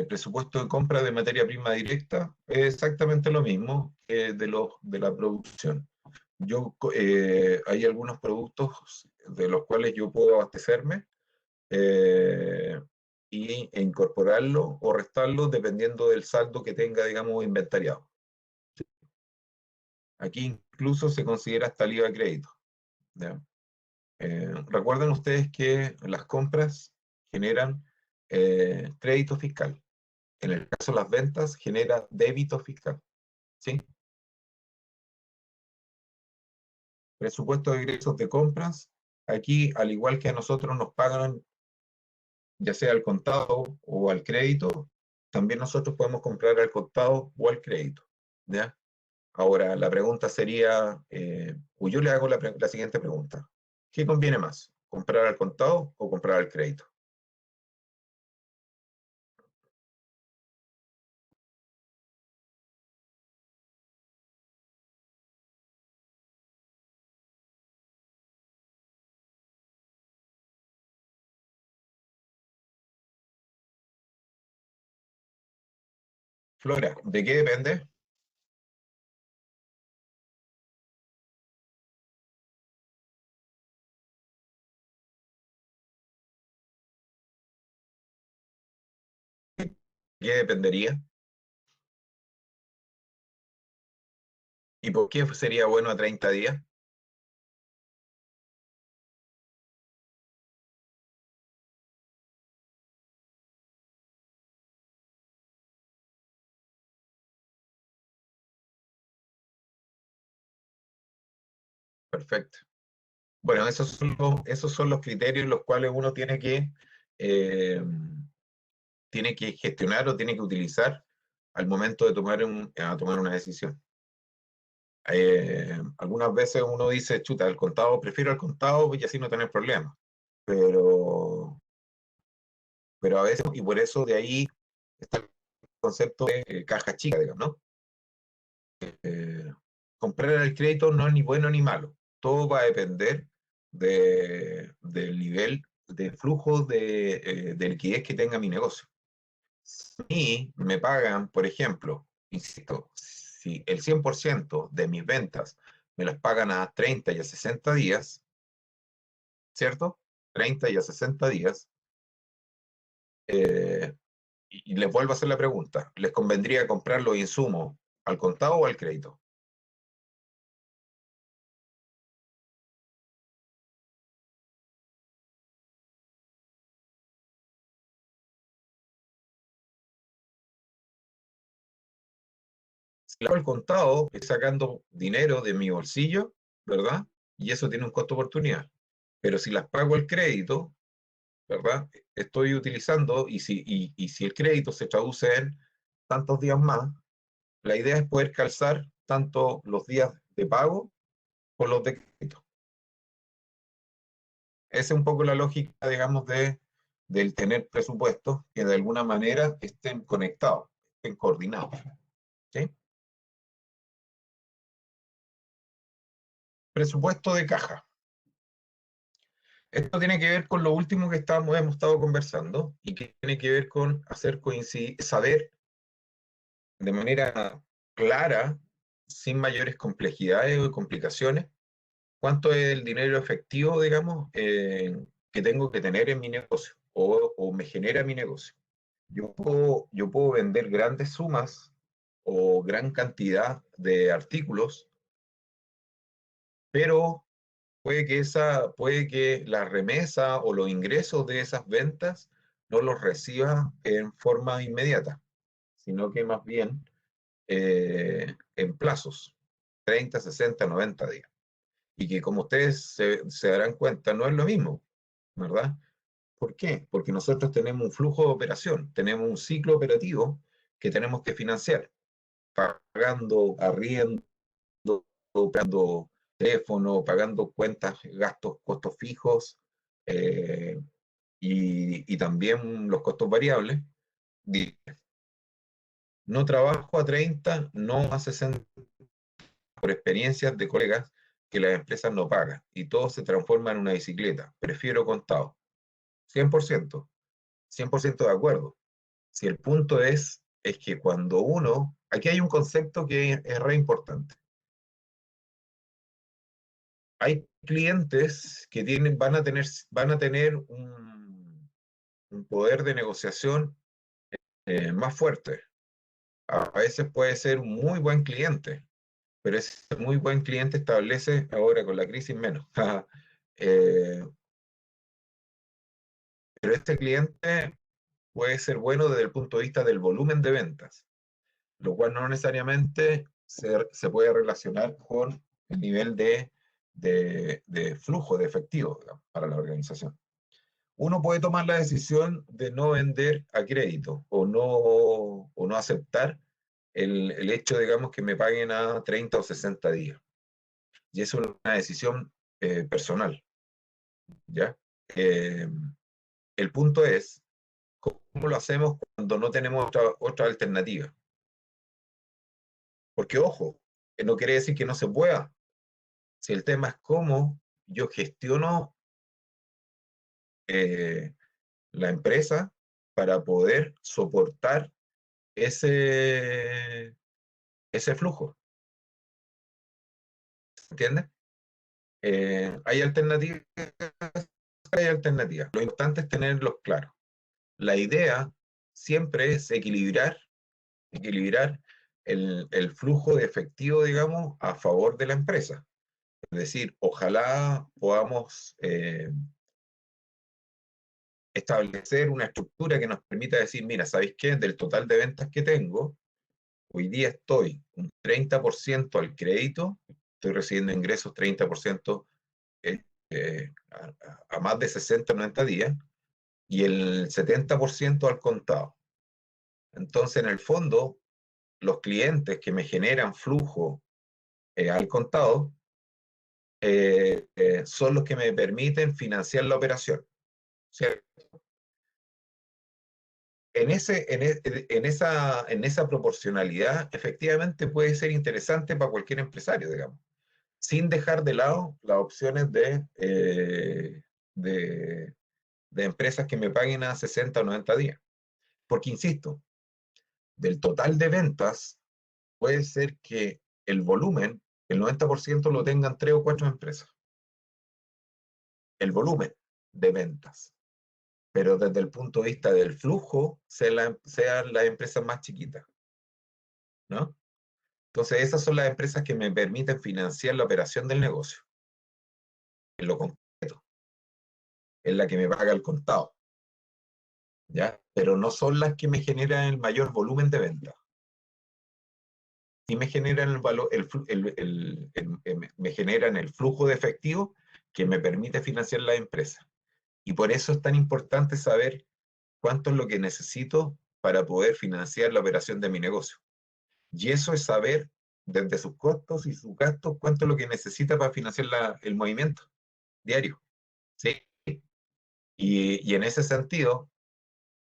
Presupuesto de compra de materia prima directa es exactamente lo mismo que de la producción. Hay algunos productos de los cuales yo puedo abastecerme, eh, e incorporarlo o restarlo dependiendo del saldo que tenga, digamos, inventariado. Aquí incluso se considera hasta el IVA de crédito. ¿Ya? Recuerden ustedes que las compras generan crédito fiscal. En el caso de las ventas, genera débito fiscal. ¿Sí? Presupuesto de egresos de compras. Aquí, al igual que a nosotros nos pagan ya sea al contado o al crédito, también nosotros podemos comprar al contado o al crédito. ¿Ya? Ahora, la pregunta sería, o yo le hago la siguiente pregunta. ¿Qué conviene más? ¿Comprar al contado o comprar al crédito? Flora, ¿de qué depende? ¿Qué dependería? ¿Y por qué sería bueno a 30 días? Perfecto. Bueno, esos son los criterios los cuales uno eh, tiene que gestionar o tiene que utilizar al momento de tomar una decisión. Algunas veces uno dice, chuta, el contado, prefiero el contado y así no tener problemas. Pero, pero a veces, y por eso de ahí está el concepto de caja chica, digamos, ¿no? Eh, Comprar el crédito no es ni bueno ni malo. Todo va a depender del nivel de flujo de liquidez que tenga mi negocio. Si me pagan, por ejemplo, insisto, si el 100% de mis ventas me las pagan a 30 y a 60 días, ¿cierto? 30 y a 60 días, eh, y les vuelvo a hacer la pregunta, ¿les convendría comprar los insumos al contado o al crédito? Si lo hago al contado, estoy sacando dinero de mi bolsillo, ¿verdad? Y eso tiene un costo de oportunidad. Pero si las pago al crédito, ¿verdad? Estoy utilizando, y si el crédito se traduce en tantos días más, la idea es poder calzar tanto los días de pago con los de crédito. Esa es un poco la lógica, digamos, del tener presupuestos que de alguna manera estén conectados, estén coordinados. ¿Sí? Presupuesto de caja. Esto tiene que ver con lo último que hemos estado conversando y que tiene que ver con hacer coincidir, saber de manera clara, sin mayores complejidades o complicaciones, cuánto es el dinero efectivo, digamos, que tengo que tener en mi negocio o me genera mi negocio. Yo puedo vender grandes sumas o gran cantidad de artículos, pero puede que la remesa o los ingresos de esas ventas no los reciba en forma inmediata, sino que más bien en plazos, 30, 60, 90 días. Y que como ustedes se darán cuenta, no es lo mismo, ¿verdad? ¿Por qué? Porque nosotros tenemos un flujo de operación, tenemos un ciclo operativo que tenemos que financiar, pagando arriendo, pagando teléfono, pagando cuentas, gastos, costos fijos, eh, y también los costos variables. No trabajo a 30, no a 60, por experiencias de colegas que las empresas no pagan y todo se transforma en una bicicleta. Prefiero contado. 100%, 100% de acuerdo. Si el punto es que cuando uno, aquí hay un concepto que es re importante. Hay clientes que van a tener un poder de negociación más fuerte. A veces puede ser un muy buen cliente, pero ese muy buen cliente establece, ahora con la crisis menos, pero este cliente puede ser bueno desde el punto de vista del volumen de ventas, lo cual no necesariamente se puede relacionar con el nivel de flujo de efectivo, digamos, para la organización. Uno puede tomar la decisión de no vender a crédito o no aceptar el hecho, digamos, que me paguen a 30 o 60 días. Y eso es una decisión personal, ¿ya? Eh, el punto es, ¿cómo lo hacemos cuando no tenemos otra alternativa? Porque, ojo, no quiere decir que no se pueda. Si el tema es cómo yo gestiono eh, la empresa para poder soportar ese, ese flujo, ¿entiendes? Hay alternativas, hay alternativas. Lo importante es tenerlos claros. La idea siempre es equilibrar el flujo de efectivo, digamos, a favor de la empresa. Es decir, ojalá podamos establecer una estructura que nos permita decir, mira, ¿sabéis qué? Del total de ventas que tengo, hoy día estoy un 30% al crédito, estoy recibiendo ingresos 30% a más de 60 o 90 días, y el 70% al contado. Entonces, en el fondo, los clientes que me generan flujo al contado son los que me permiten financiar la operación, ¿cierto? En esa proporcionalidad, efectivamente puede ser interesante para cualquier empresario, digamos, sin dejar de lado las opciones de, de empresas que me paguen a 60 o 90 días. Porque, insisto, del total de ventas, puede ser que el volumen, el 90% lo tengan 3 o 4 empresas. El volumen de ventas. Pero desde el punto de vista del flujo, sean las empresas más chiquitas, ¿no? Entonces, esas son las empresas que me permiten financiar la operación del negocio, en lo concreto, en la que me paga el contado, ¿ya? Pero no son las que me generan el mayor volumen de ventas. Sí me generan el valor, me generan el flujo de efectivo que me permite financiar la empresa. Y por eso es tan importante saber cuánto es lo que necesito para poder financiar la operación de mi negocio. Y eso es saber desde sus costos y sus gastos cuánto es lo que necesita para financiar el movimiento diario. ¿Sí? Y en ese sentido,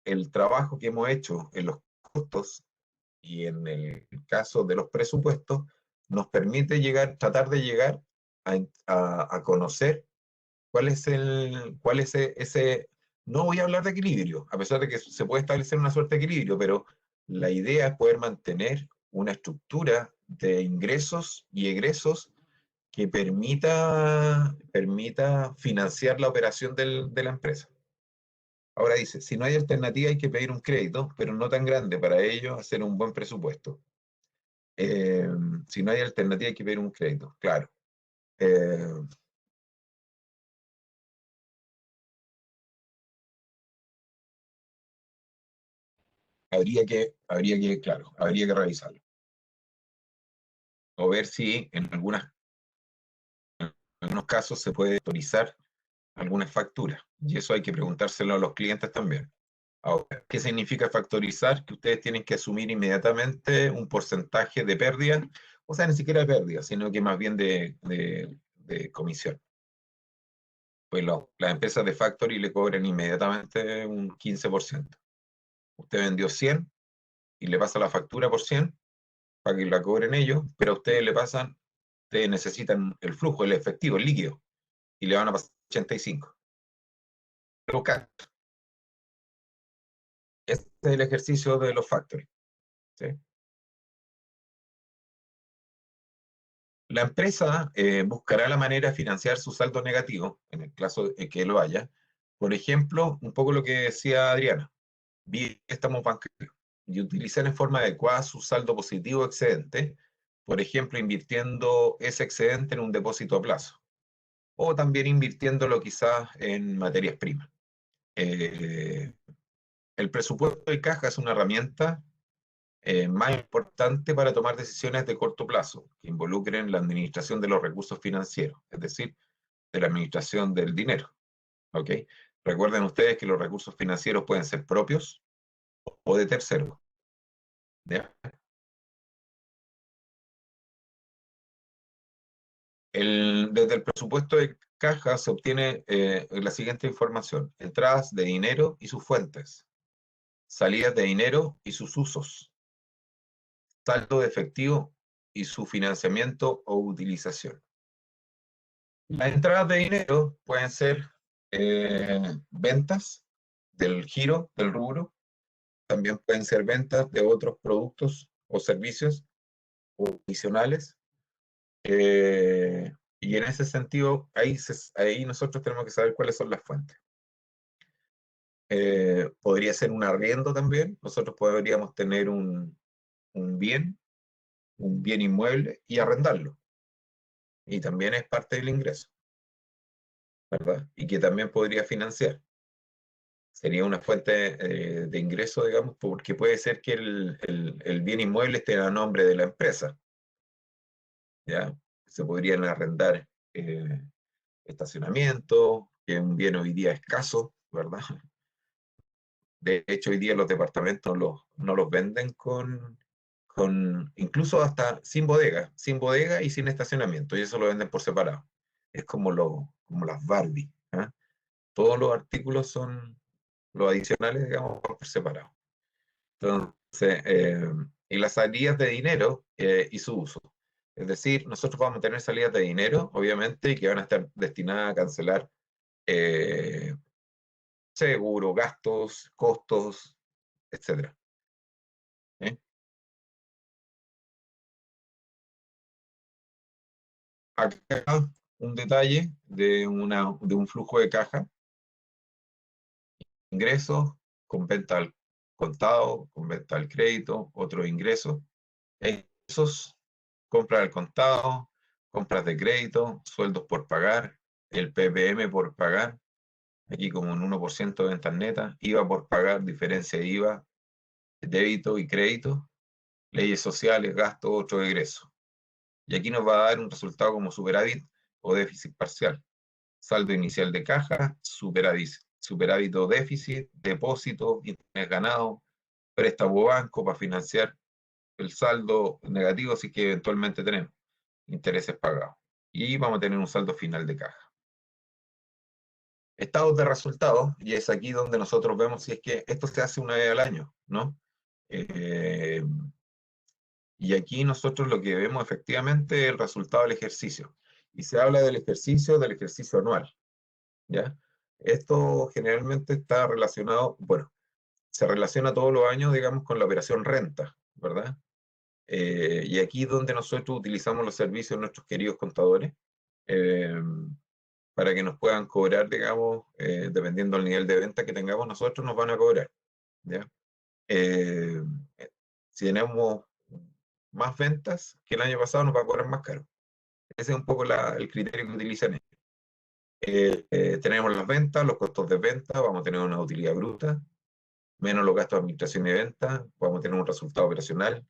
el trabajo que hemos hecho en los costos y en el caso de los presupuestos, nos permite tratar de llegar a conocer cuál es no voy a hablar de equilibrio, a pesar de que se puede establecer una suerte de equilibrio, pero la idea es poder mantener una estructura de ingresos y egresos que permita financiar la operación de la empresa. Ahora dice, si no hay alternativa hay que pedir un crédito, pero no tan grande para ello hacer un buen presupuesto. Eh, si no hay alternativa hay que pedir un crédito, claro. Eh, claro, habría que revisarlo. O ver si en algunos casos se puede autorizar algunas facturas. Y eso hay que preguntárselo a los clientes también. Ahora, ¿qué significa factorizar? Que ustedes tienen que asumir inmediatamente un porcentaje de pérdida, o sea, ni siquiera de pérdida, sino que más bien de comisión. Pues las empresas de factory le cobran inmediatamente un 15%. Usted vendió 100 y le pasa la factura por 100 para que la cobren ellos, pero a ustedes ustedes necesitan el flujo, el efectivo, el líquido, y le van a pasar 85. Pero este es el ejercicio de los factoring, ¿sí? La empresa buscará la manera de financiar su saldo negativo, en el caso de que lo haya, Por ejemplo, un poco lo que decía Adriana, préstamos bancarios y utilizar en forma adecuada su saldo positivo excedente, por ejemplo, invirtiendo ese excedente en un depósito a plazo, o también invirtiéndolo quizás en materias primas. Eh, el presupuesto de caja es una herramienta más importante para tomar decisiones de corto plazo, que involucren la administración de los recursos financieros, es decir, de la administración del dinero. ¿Ok? Recuerden ustedes que los recursos financieros pueden ser propios o de terceros. ¿Ya? Desde el presupuesto de caja se obtiene la siguiente información: entradas de dinero y sus fuentes, salidas de dinero y sus usos, saldo de efectivo y su financiamiento o utilización. Las entradas de dinero pueden ser ventas del giro, del rubro, también pueden ser ventas de otros productos o servicios adicionales. Y en ese sentido, ahí nosotros tenemos que saber cuáles son las fuentes. Podría ser un arriendo también. Nosotros podríamos tener un bien inmueble y arrendarlo. Y también es parte del ingreso, ¿verdad? Y que también podría financiar. Sería una fuente de ingreso, digamos, porque puede ser que el bien inmueble esté a nombre de la empresa, ¿ya? Se podrían arrendar estacionamiento, que es un bien hoy día escaso, ¿verdad? De hecho, hoy día los departamentos no los venden incluso hasta sin bodega y sin estacionamiento, y eso lo venden por separado. Es como las Barbie, ¿ah? Todos los artículos son los adicionales, digamos, por separado. Entonces, y las salidas de dinero y su uso. Es decir, nosotros vamos a tener salidas de dinero, obviamente, y que van a estar destinadas a cancelar eh, seguro, gastos, costos, etcétera. ¿Eh? Acá un detalle de un flujo de caja: ingresos con venta al contado, con venta al crédito, otros ingresos, esos, compras al contado, compras de crédito, sueldos por pagar, el PPM por pagar, aquí como un 1% de ventas netas, IVA por pagar, diferencia de IVA, débito y crédito, leyes sociales, gastos, otros egresos. Y aquí nos va a dar un resultado como superávit o déficit parcial. Saldo inicial de caja, superávit o déficit, depósito, interés ganado, préstamo banco para financiar el saldo negativo si que eventualmente tenemos intereses pagados. Y vamos a tener un saldo final de caja. Estados de resultados, y es aquí donde nosotros vemos si es que esto se hace una vez al año, ¿no? Y aquí nosotros lo que vemos efectivamente es el resultado del ejercicio. Y se habla del ejercicio anual, ¿ya? Esto generalmente está relacionado, bueno, se relaciona todos los años, digamos, con la operación renta, ¿verdad? Y aquí es donde nosotros utilizamos los servicios de nuestros queridos contadores eh, para que nos puedan cobrar, digamos, dependiendo del nivel de venta que tengamos nosotros, nos van a cobrar, ¿ya? Eh, si tenemos más ventas que el año pasado, nos va a cobrar más caro. Ese es un poco el criterio que utilizan ellos. Tenemos las ventas, los costos de venta, vamos a tener una utilidad bruta, menos los gastos de administración y venta, vamos a tener un resultado operacional,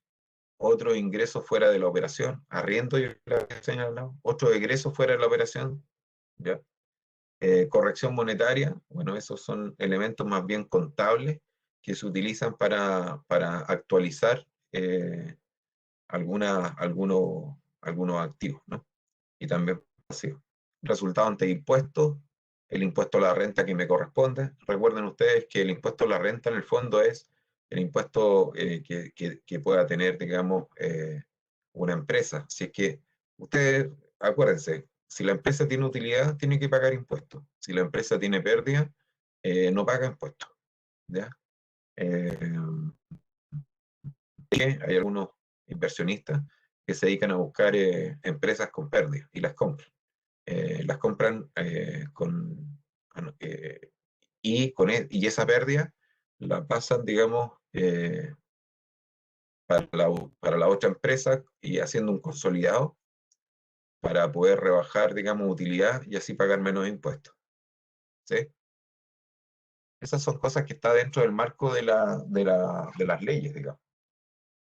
otros ingresos fuera de la operación, arriendo y la que señalado, otros egresos fuera de la operación, ¿ya? Corrección monetaria, bueno, esos son elementos más bien contables que se utilizan para actualizar algunos activos, ¿no? Y también pasivos. Resultado ante impuestos, el impuesto a la renta que me corresponde. Recuerden ustedes que el impuesto a la renta en el fondo es el impuesto que pueda tener, digamos, una empresa. Si es que ustedes, acuérdense, si la empresa tiene utilidad, tiene que pagar impuestos. Si la empresa tiene pérdida, no paga impuestos. ¿Ya? Eh, hay algunos inversionistas que se dedican a buscar empresas con pérdidas y las compran. Las compran y esa pérdida la pasan, digamos, para la otra empresa y haciendo un consolidado para poder rebajar, digamos, utilidad y así pagar menos impuestos. ¿Sí? Esas son cosas que están dentro del marco de las leyes, digamos,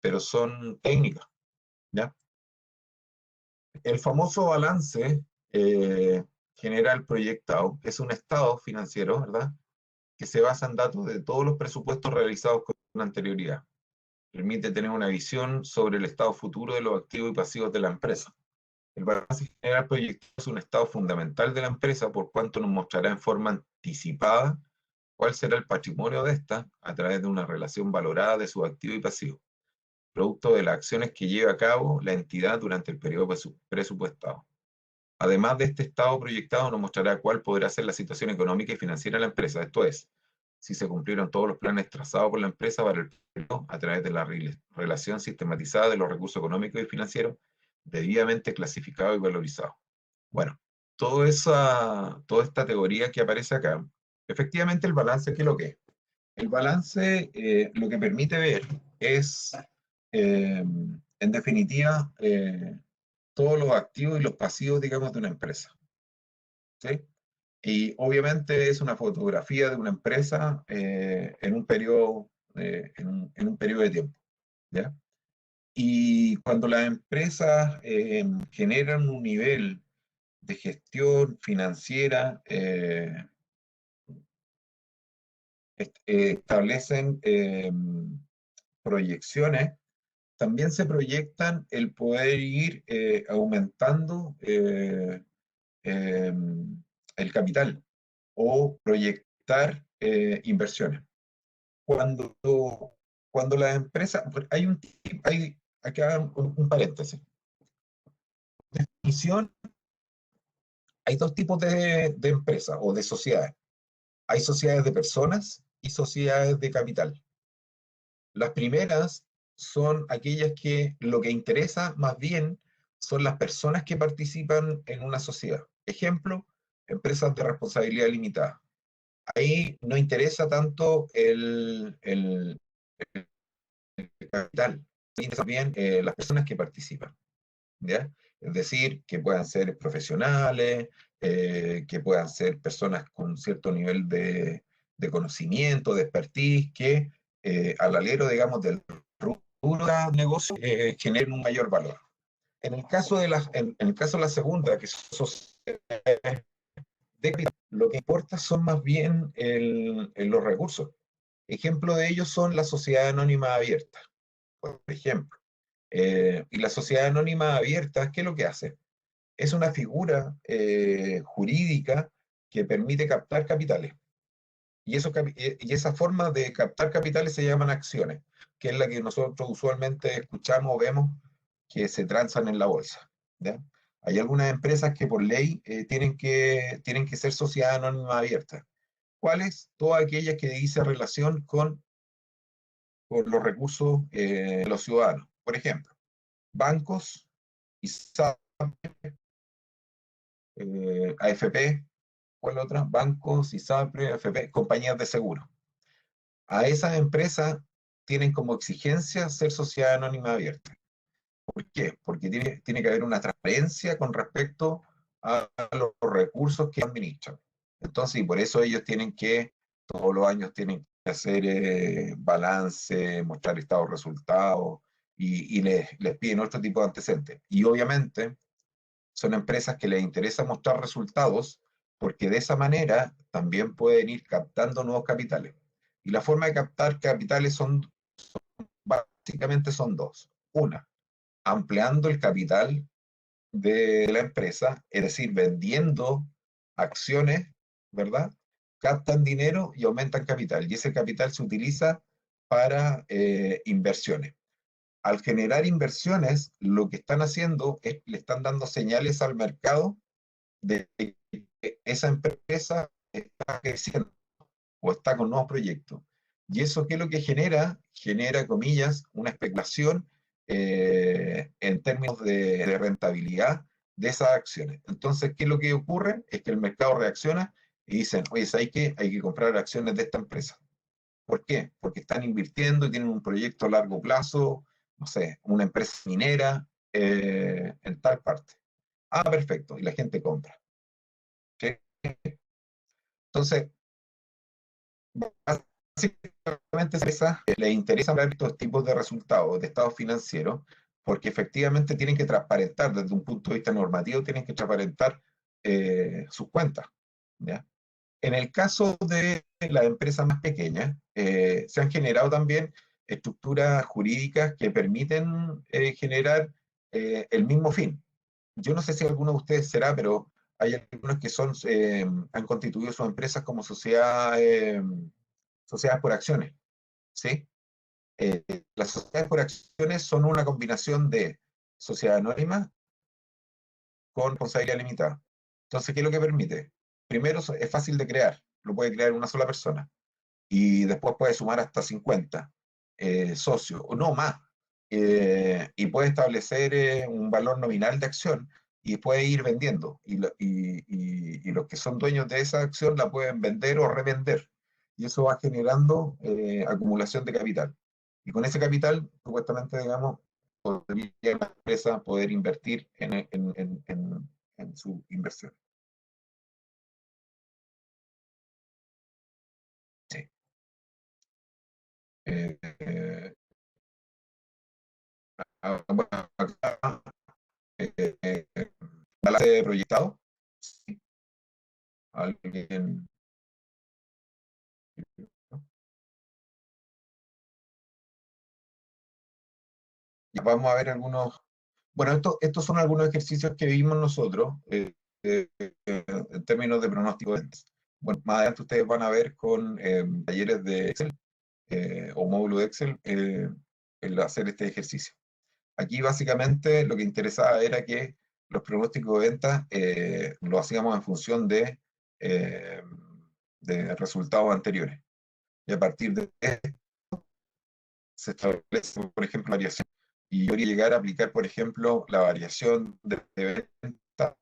pero son técnicas, ¿ya? El famoso balance general proyectado es un estado financiero, ¿verdad? Que se basa en datos de todos los presupuestos realizados con anterioridad. Permite tener una visión sobre el estado futuro de los activos y pasivos de la empresa. El balance general proyectado es un estado fundamental de la empresa por cuanto nos mostrará en forma anticipada cuál será el patrimonio de esta a través de una relación valorada de sus activos y pasivos, producto de las acciones que lleva a cabo la entidad durante el periodo presupuestado. Además de este estado proyectado, nos mostrará cuál podrá ser la situación económica y financiera de la empresa, esto es, si se cumplieron todos los planes trazados por la empresa para el periodo a través de la relación sistematizada de los recursos económicos y financieros debidamente clasificados y valorizados. Bueno, toda esta teoría que aparece acá, efectivamente el balance, ¿qué es lo que es? El balance lo que permite ver es, en definitiva, todos los activos y los pasivos, digamos, de una empresa. ¿Sí? Y obviamente es una fotografía de una empresa en un periodo, en un periodo de tiempo. ¿Ya? Y cuando las empresas generan un nivel de gestión financiera, establecen proyecciones, también se proyectan el poder ir aumentando el capital o proyectar inversiones. Cuando, cuando las empresas, hay acá un paréntesis. Definición, hay dos tipos de empresas o de sociedades. Hay sociedades de personas y sociedades de capital. Las primeras son aquellas que lo que interesa más bien son las personas que participan en una sociedad. Ejemplo, empresas de responsabilidad limitada. Ahí no interesa tanto el capital, sino también las personas que participan. ¿Ya? Es decir, que puedan ser profesionales, que puedan ser personas con cierto nivel de conocimiento, de expertise, que al alero, digamos, del rubro del negocio generen un mayor valor. En el caso de la segunda, que son de capital, lo que importa son más bien los recursos. Ejemplo de ellos son la sociedad anónima abierta, por ejemplo. Y la sociedad anónima abierta, ¿qué es lo que hace? Es una figura jurídica que permite captar capitales. Y esa forma de captar capitales se llaman acciones, que es la que nosotros usualmente escuchamos o vemos que se transan en la bolsa. ¿Ya? Hay algunas empresas que por ley tienen que ser sociedad anónima abierta. ¿Cuáles? Todas aquellas que dicen relación con los recursos de los ciudadanos. Por ejemplo, bancos, ISAPRE, AFP, ¿cuál otra? Bancos, ISAPRE, AFP, compañías de seguro. A esas empresas tienen como exigencia ser sociedad anónima abierta. ¿Por qué? Porque tiene que haber una transparencia con respecto a los recursos que administran. Entonces, y por eso ellos todos los años tienen que hacer balance, mostrar estados resultados y les piden otro tipo de antecedentes. Y obviamente son empresas que les interesa mostrar resultados porque de esa manera también pueden ir captando nuevos capitales. Y la forma de captar capitales básicamente son dos. Una, ampliando el capital de la empresa, es decir, vendiendo acciones, ¿verdad? Captan dinero y aumentan capital. Y ese capital se utiliza para inversiones. Al generar inversiones, lo que están haciendo es le están dando señales al mercado de que esa empresa está creciendo o está con nuevos proyectos. ¿Y eso qué es lo que genera? Genera, comillas, una especulación en términos de rentabilidad de esas acciones. Entonces, ¿qué es lo que ocurre? Es que el mercado reacciona y dicen, oye, ¿sabes qué? Hay que comprar acciones de esta empresa. ¿Por qué? Porque están invirtiendo y tienen un proyecto a largo plazo, no sé, una empresa minera en tal parte. Ah, perfecto, y la gente compra. ¿Sí? Entonces, básicamente a esa les interesa ver estos tipos de resultados de estados financieros, porque efectivamente tienen que transparentar, desde un punto de vista normativo, tienen que transparentar sus cuentas. ¿Ya? En el caso de las empresas más pequeñas, se han generado también estructuras jurídicas que permiten generar el mismo fin. Yo no sé si alguno de ustedes será, pero hay algunos que han constituido sus empresas como sociedades por acciones, ¿sí? Eh, las sociedades por acciones son una combinación de sociedad anónima con responsabilidad limitada. Entonces, ¿qué es lo que permite? Primero, es fácil de crear, lo puede crear una sola persona y después puede sumar hasta 50 socios, o no más, y puede establecer un valor nominal de acción y puede ir vendiendo, y los que son dueños de esa acción la pueden vender o revender, y eso va generando acumulación de capital. Y con ese capital, supuestamente, digamos, podría la empresa poder invertir en su inversión. Sí. Eh, bueno, acá, balance proyectado. Sí, alguien. Ya vamos a ver algunos. Bueno, estos son algunos ejercicios que vimos nosotros en términos de pronóstico de ventas. Bueno, más adelante ustedes van a ver con talleres de Excel o módulo de Excel el hacer este ejercicio. Aquí básicamente lo que interesaba era que los pronósticos de ventas lo hacíamos en función eh, de resultados anteriores. Y a partir de se establece, por ejemplo, variación. Y yo quería llegar a aplicar, por ejemplo, la variación de venta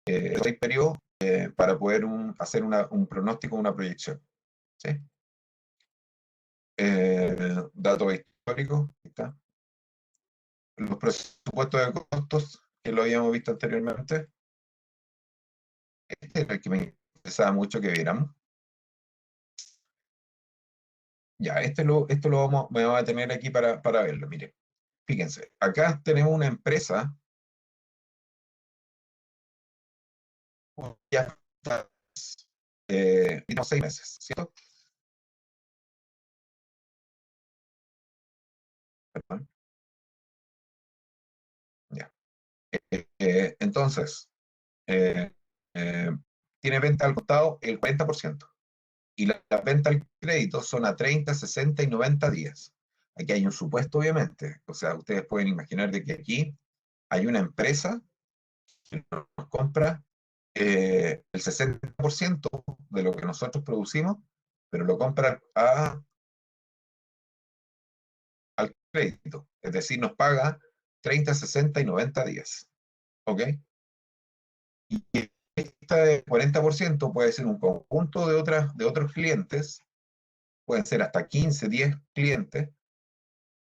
de 6 periodos para poder hacer un pronóstico, una proyección. ¿Sí? Datos históricos, ¿está? Los presupuestos de costos, que lo habíamos visto anteriormente. Este era el que me interesaba mucho que viéramos. Ya, esto me voy a tener aquí para verlo. Mire, fíjense, acá tenemos una empresa ya está, unos 6 meses, ¿cierto? Perdón, ya. Entonces, eh, eh, tiene venta al contado el 40%. Y las ventas al crédito son a 30, 60 y 90 días. Aquí hay un supuesto, obviamente. O sea, ustedes pueden imaginar de que aquí hay una empresa que nos compra el 60% de lo que nosotros producimos, pero lo compra al crédito. Es decir, nos paga 30, 60 y 90 días. ¿Ok? Y este 40% puede ser un conjunto de otros clientes, pueden ser hasta 15, 10 clientes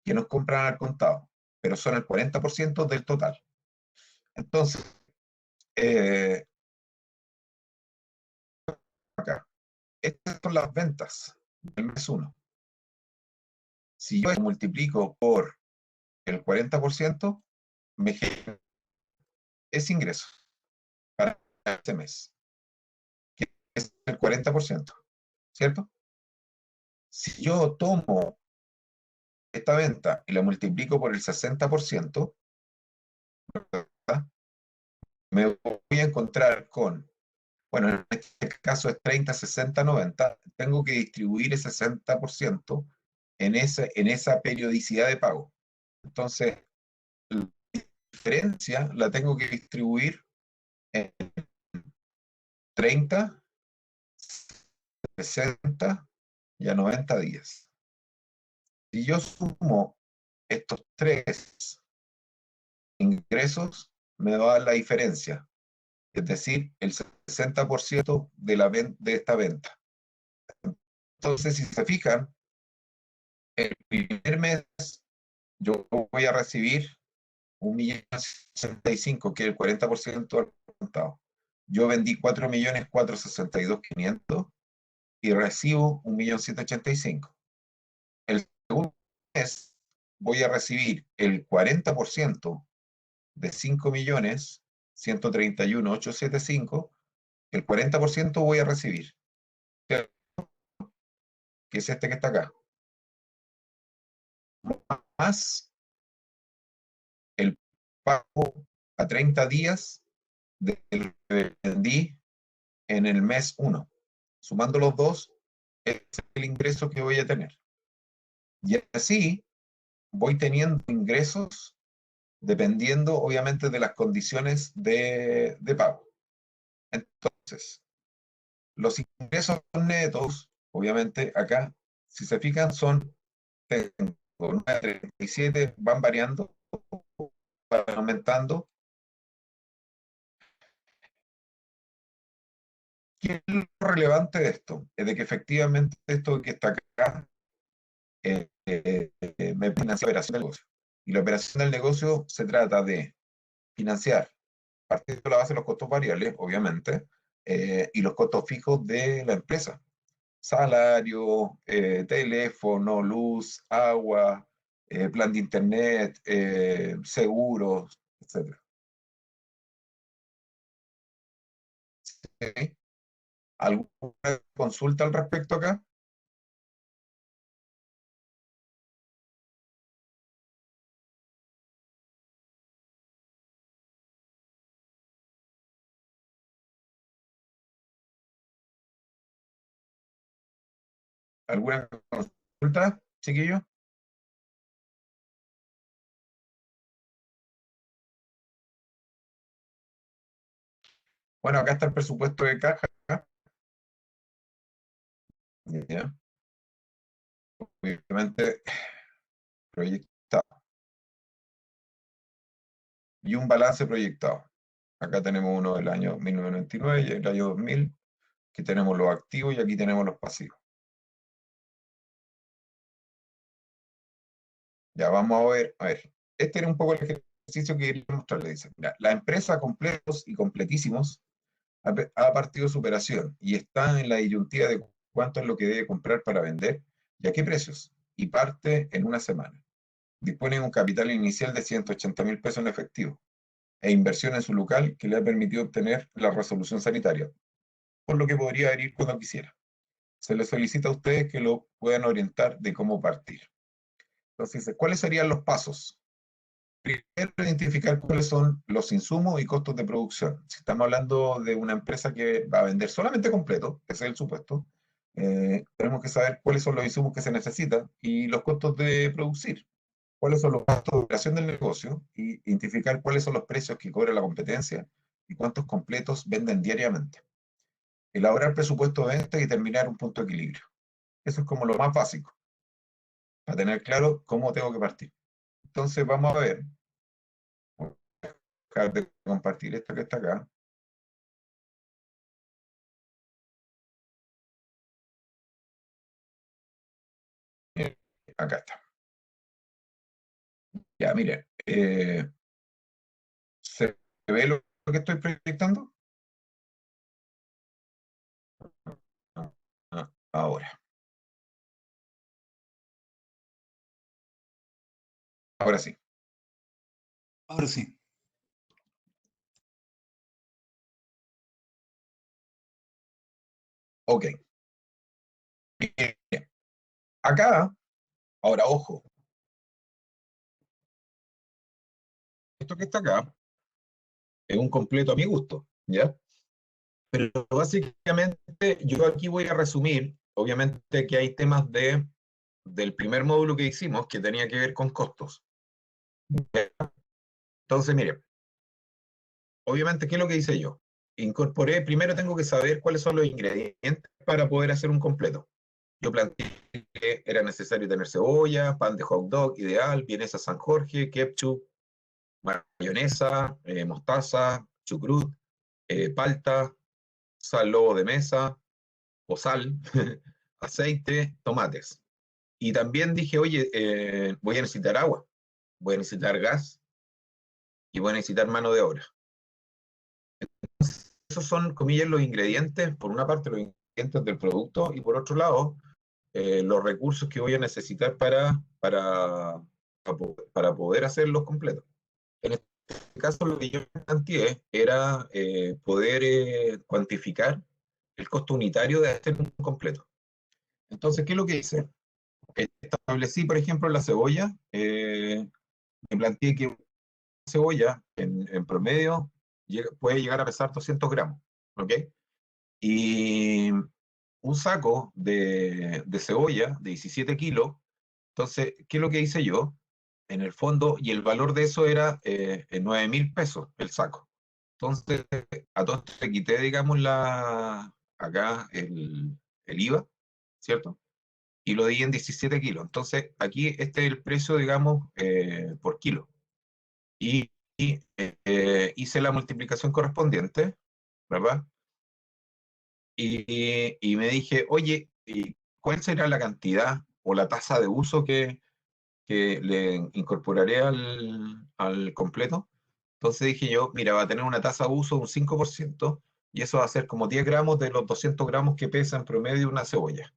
que nos compran al contado, pero son el 40% del total. Entonces, eh, acá, estas son las ventas del mes 1. Si yo multiplico por el 40%, me genera ese ingreso para este mes, que es el 40%, ¿cierto? Si yo tomo esta venta y la multiplico por el 60%, ¿verdad? Me voy a encontrar con, bueno, en este caso es 30, 60, 90, tengo que distribuir ese 60% en esa periodicidad de pago. Entonces, la diferencia la tengo que distribuir en 30, 60 y a 90 días. Si yo sumo estos tres ingresos, me va a dar la diferencia. es decir, el 60% de esta venta. Entonces, si se fijan, el primer mes yo voy a recibir 1.065.000, que es el 40% del contado. Yo vendí 4.462.500 y recibo 1.185.000. El segundo mes voy a recibir el 40% de 5.131.875. El 40% voy a recibir, que es este que está acá, más el pago a 30 días del que vendí en el mes 1. Sumando los dos, es el ingreso que voy a tener. Y así voy teniendo ingresos dependiendo, obviamente, de las condiciones de pago. Entonces, los ingresos netos, obviamente, acá, si se fijan, son 9.37, van variando, van aumentando. ¿Qué es lo relevante de esto? Es de que efectivamente esto que está acá me financia la operación del negocio. Y la operación del negocio se trata de financiar, partiendo de la base de los costos variables, obviamente, y los costos fijos de la empresa. Salario, teléfono, luz, agua, plan de internet, seguros, etc. ¿Sí? ¿Alguna consulta al respecto acá? ¿Alguna consulta, chiquillo? Bueno, acá está el presupuesto de caja. ¿Ya? Obviamente proyectado. Y un balance proyectado. Acá tenemos uno del año 1999 y el año 2000. Aquí tenemos los activos y aquí tenemos los pasivos. Ya vamos a ver. Este era un poco el ejercicio que quería mostrarle. Dice, mira, la empresa completos y completísimos ha partido su operación y está en la disyuntiva de cuánto es lo que debe comprar para vender y a qué precios. Y parte en una semana. Dispone de un capital inicial de 180.000 pesos en efectivo e inversión en su local que le ha permitido obtener la resolución sanitaria, por lo que podría abrir cuando quisiera. Se les solicita a ustedes que lo puedan orientar de cómo partir. Entonces, ¿cuáles serían los pasos? Primero, identificar cuáles son los insumos y costos de producción. Si estamos hablando de una empresa que va a vender solamente completo, ese es el supuesto, tenemos que saber cuáles son los insumos que se necesitan y los costos de producir. Cuáles son los costos de operación del negocio y identificar cuáles son los precios que cobra la competencia y cuántos completos venden diariamente. Elaborar presupuesto de venta y determinar un punto de equilibrio. Eso es como lo más básico, para tener claro cómo tengo que partir. Entonces vamos a ver, voy a dejar de compartir esto que está acá. Acá está. Ya, miren, ¿se ve lo que estoy proyectando? Ahora, ahora sí. Ahora sí. Ok. Bien. Acá, ahora ojo, esto que está acá es un completo a mi gusto, ¿ya? Pero básicamente yo aquí voy a resumir, obviamente que hay temas del primer módulo que hicimos que tenía que ver con costos. Entonces, mire, obviamente, ¿qué es lo que hice yo? Incorporé, primero tengo que saber cuáles son los ingredientes para poder hacer un completo. Yo planteé que era necesario tener cebolla, pan de hot dog ideal, vienesa San Jorge, ketchup, mayonesa, mostaza, chucrut. palta, sal lobo de mesa o sal, aceite, tomates. Y también dije, oye, voy a necesitar agua, voy a necesitar gas y voy a necesitar mano de obra. Esos son, comillas, los ingredientes, por una parte los ingredientes del producto y por otro lado los recursos que voy a necesitar para poder hacerlos completos. En este caso lo que yo planteé era poder cuantificar el costo unitario de hacer un completo. Entonces, ¿qué es lo que hice? Establecí, por ejemplo, la cebolla, me planteé que una cebolla en promedio puede llegar a pesar 200 gramos, ¿ok? Y un saco de cebolla de 17 kilos. Entonces, ¿qué es lo que hice yo? En el fondo, y el valor de eso era 9.000 pesos el saco. Entonces, a todo esto le quité, digamos, acá el IVA, ¿cierto? Y lo di en 17 kilos. Entonces, aquí este es el precio, digamos, por kilo. Y hice la multiplicación correspondiente, ¿verdad? Y me dije, oye, ¿y cuál será la cantidad o la tasa de uso que le incorporaré al completo? Entonces dije yo, mira, va a tener una tasa de uso de un 5% y eso va a ser como 10 gramos de los 200 gramos que pesa en promedio una cebolla.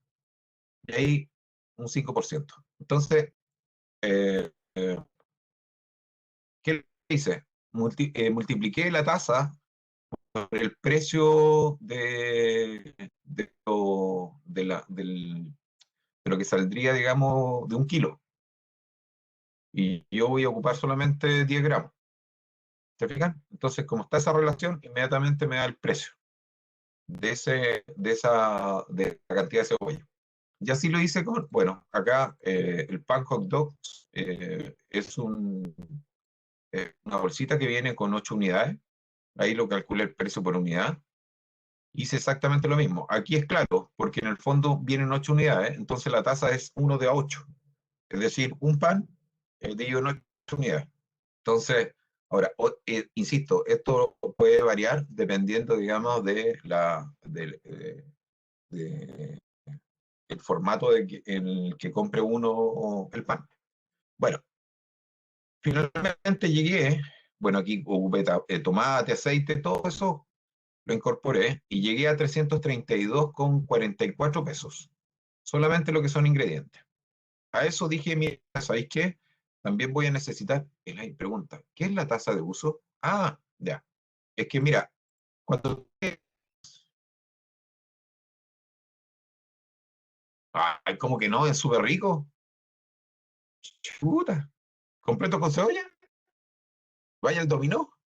Y ahí un 5%. Entonces, eh, eh, ¿qué hice? Multipliqué la tasa por el precio de lo que saldría, digamos, de un kilo. Y yo voy a ocupar solamente 10 gramos. ¿Se fijan? Entonces, como está esa relación, inmediatamente me da el precio de la cantidad de cebolla. Y así lo hice bueno, acá el pan hot dog es una bolsita que viene con 8 unidades. Ahí lo calculé el precio por unidad. Hice exactamente lo mismo. Aquí es claro, porque en el fondo vienen 8 unidades, entonces la tasa es 1 de a 8. Es decir, un pan dividido en 8 unidades. Entonces, ahora, insisto, esto puede variar dependiendo, digamos, de el formato en el que compre uno el pan. Bueno, finalmente llegué, bueno, aquí ocupé tomate, aceite, todo eso lo incorporé y llegué a 332,44 pesos. Solamente lo que son ingredientes. A eso dije, mira, ¿sabéis qué? También voy a necesitar, y pregunta, ¿qué es la tasa de uso? Ah, ya. Es que mira, cuando... Ay, como que no, es súper rico. Chuta. ¿Completo con cebolla? Vaya el dominó.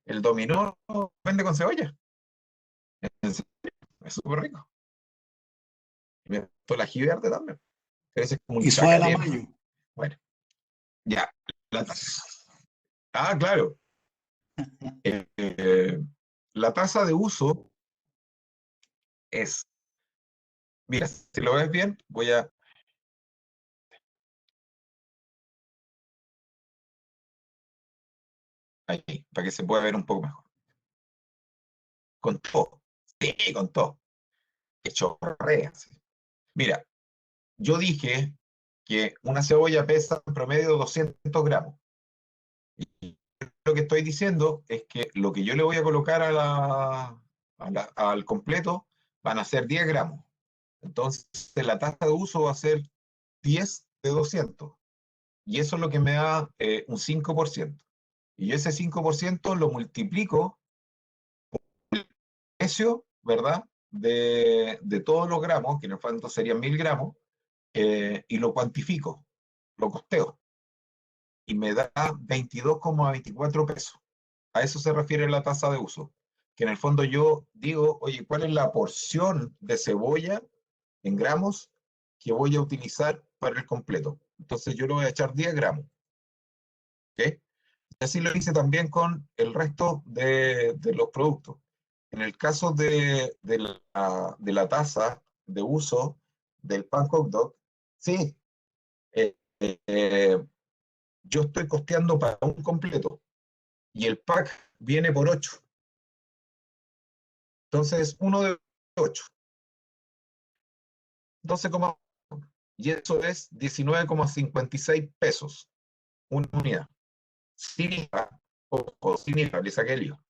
El dominó vende con cebolla. En serio, es súper rico. Y me gustó el ají verde también. Ese es como un Y suave la chacaleo. mayo. Bueno, ya. La tasa. Ah, claro. Eh, la tasa de uso es, mira, si lo ves bien, voy a, ahí, para que se pueda ver un poco mejor. Con todo. Sí, con todo. Que chorrea. Sí. Mira, yo dije que una cebolla pesa en promedio 200 gramos. Y lo que estoy diciendo es que lo que yo le voy a colocar al completo van a ser 10 gramos. Entonces, la tasa de uso va a ser 10 de 200. Y eso es lo que me da un 5%. Y yo ese 5% lo multiplico precio, ¿verdad? De todos los gramos, que en el fondo serían 1.000 gramos, y lo cuantifico, lo costeo, y me da 22,24 pesos. A eso se refiere la tasa de uso, que en el fondo yo digo, oye, ¿cuál es la porción de cebolla en gramos que voy a utilizar para el completo? Entonces yo le voy a echar 10 gramos, ¿ok? Y así lo hice también con el resto de los productos. En el caso de la tasa de uso del pan hot dog, sí, eh, eh, yo estoy costeando para un completo y el pack viene por 8. Entonces, 1 de 8, 12,1. Y eso es 19,56 pesos una unidad. Sin IVA, o sin IVA, le saqué el IVA.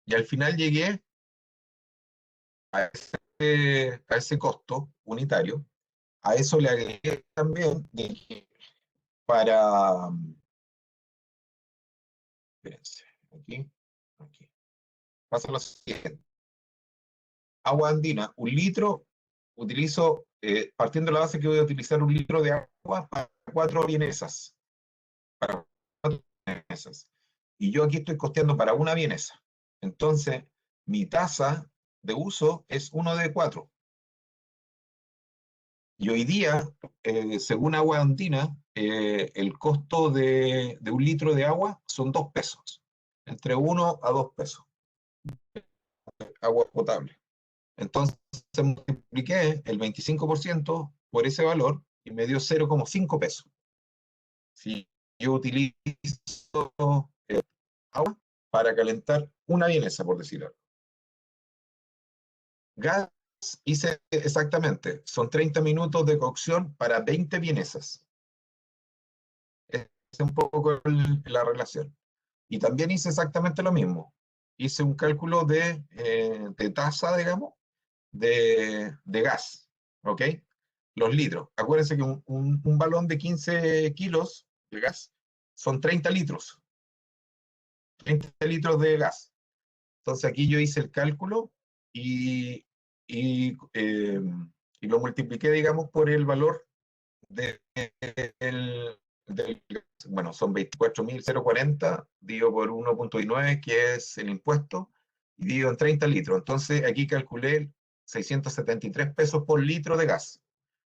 Y al final llegué a ese costo unitario. A eso le agregué también de que para, espérense, aquí, pasa lo siguiente. Agua andina, un litro, utilizo, partiendo de la base que voy a utilizar un litro de agua para 4 vienesas. Para 4 vienesas. Y yo aquí estoy costeando para una vienesa. Entonces, mi tasa de uso es 1 de 4. Y hoy día, según Agua Andina, el costo de un litro de agua son 2 pesos, entre 1 a 2 pesos, agua potable. Entonces multipliqué el 25% por ese valor y me dio 0,5 pesos. Si yo utilizo agua para calentar una vienesa, por decirlo. Gas hice exactamente, son 30 minutos de cocción para 20 vienesas. Es un poco la relación. Y también hice exactamente lo mismo. Hice un cálculo de tasa, digamos, de gas, ¿ok? Los litros. Acuérdense que un balón de 15 kilos de gas son 30 litros. 30 litros de gas. Entonces aquí yo hice el cálculo y, y, eh, y lo multipliqué, digamos, por el valor de, del, bueno, son 24.040, divido por 1,9, que es el impuesto, y divido en 30 litros. Entonces aquí calculé 673 pesos por litro de gas.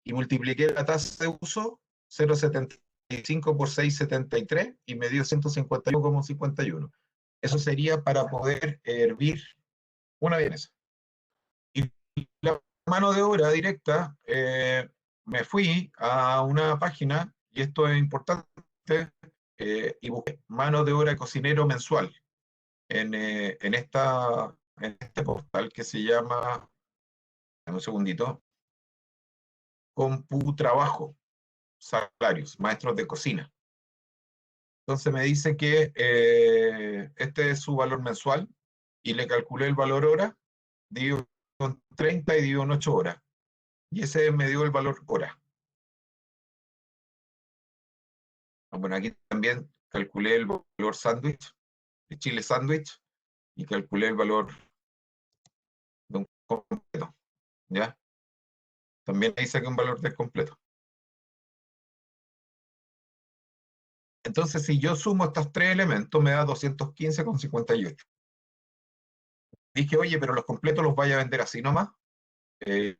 Y multipliqué la tasa de uso, 0,75 por 6,73, y me dio 151,51. Eso sería para poder hervir una vienesa. Y la mano de obra directa, me fui a una página, y esto es importante, y busqué mano de obra cocinero mensual en este portal que se llama, dame un segundito, CompuTrabajo, salarios, maestros de cocina. Entonces me dice que este es su valor mensual, y le calculé el valor hora, digo con 30 y digo en 8 horas. Y ese me dio el valor hora. Bueno, aquí también calculé el valor sándwich, de Chile sándwich, y calculé el valor de un completo, ¿ya? También ahí saqué un valor del completo. Entonces, si yo sumo estos tres elementos, me da 215,58. Dije, oye, pero los completos los vaya a vender así nomás. Eh,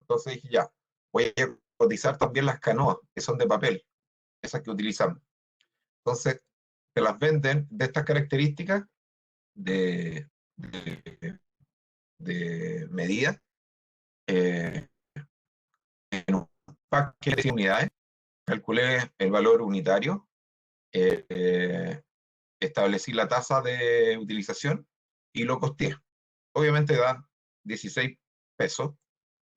entonces dije, ya, voy a cotizar también las canoas, que son de papel, esas que utilizamos. Entonces, te las venden de estas características de, de, de medida, en un paquete de unidades. Calculé el valor unitario, establecí la tasa de utilización y lo costeé. Obviamente da 16 pesos.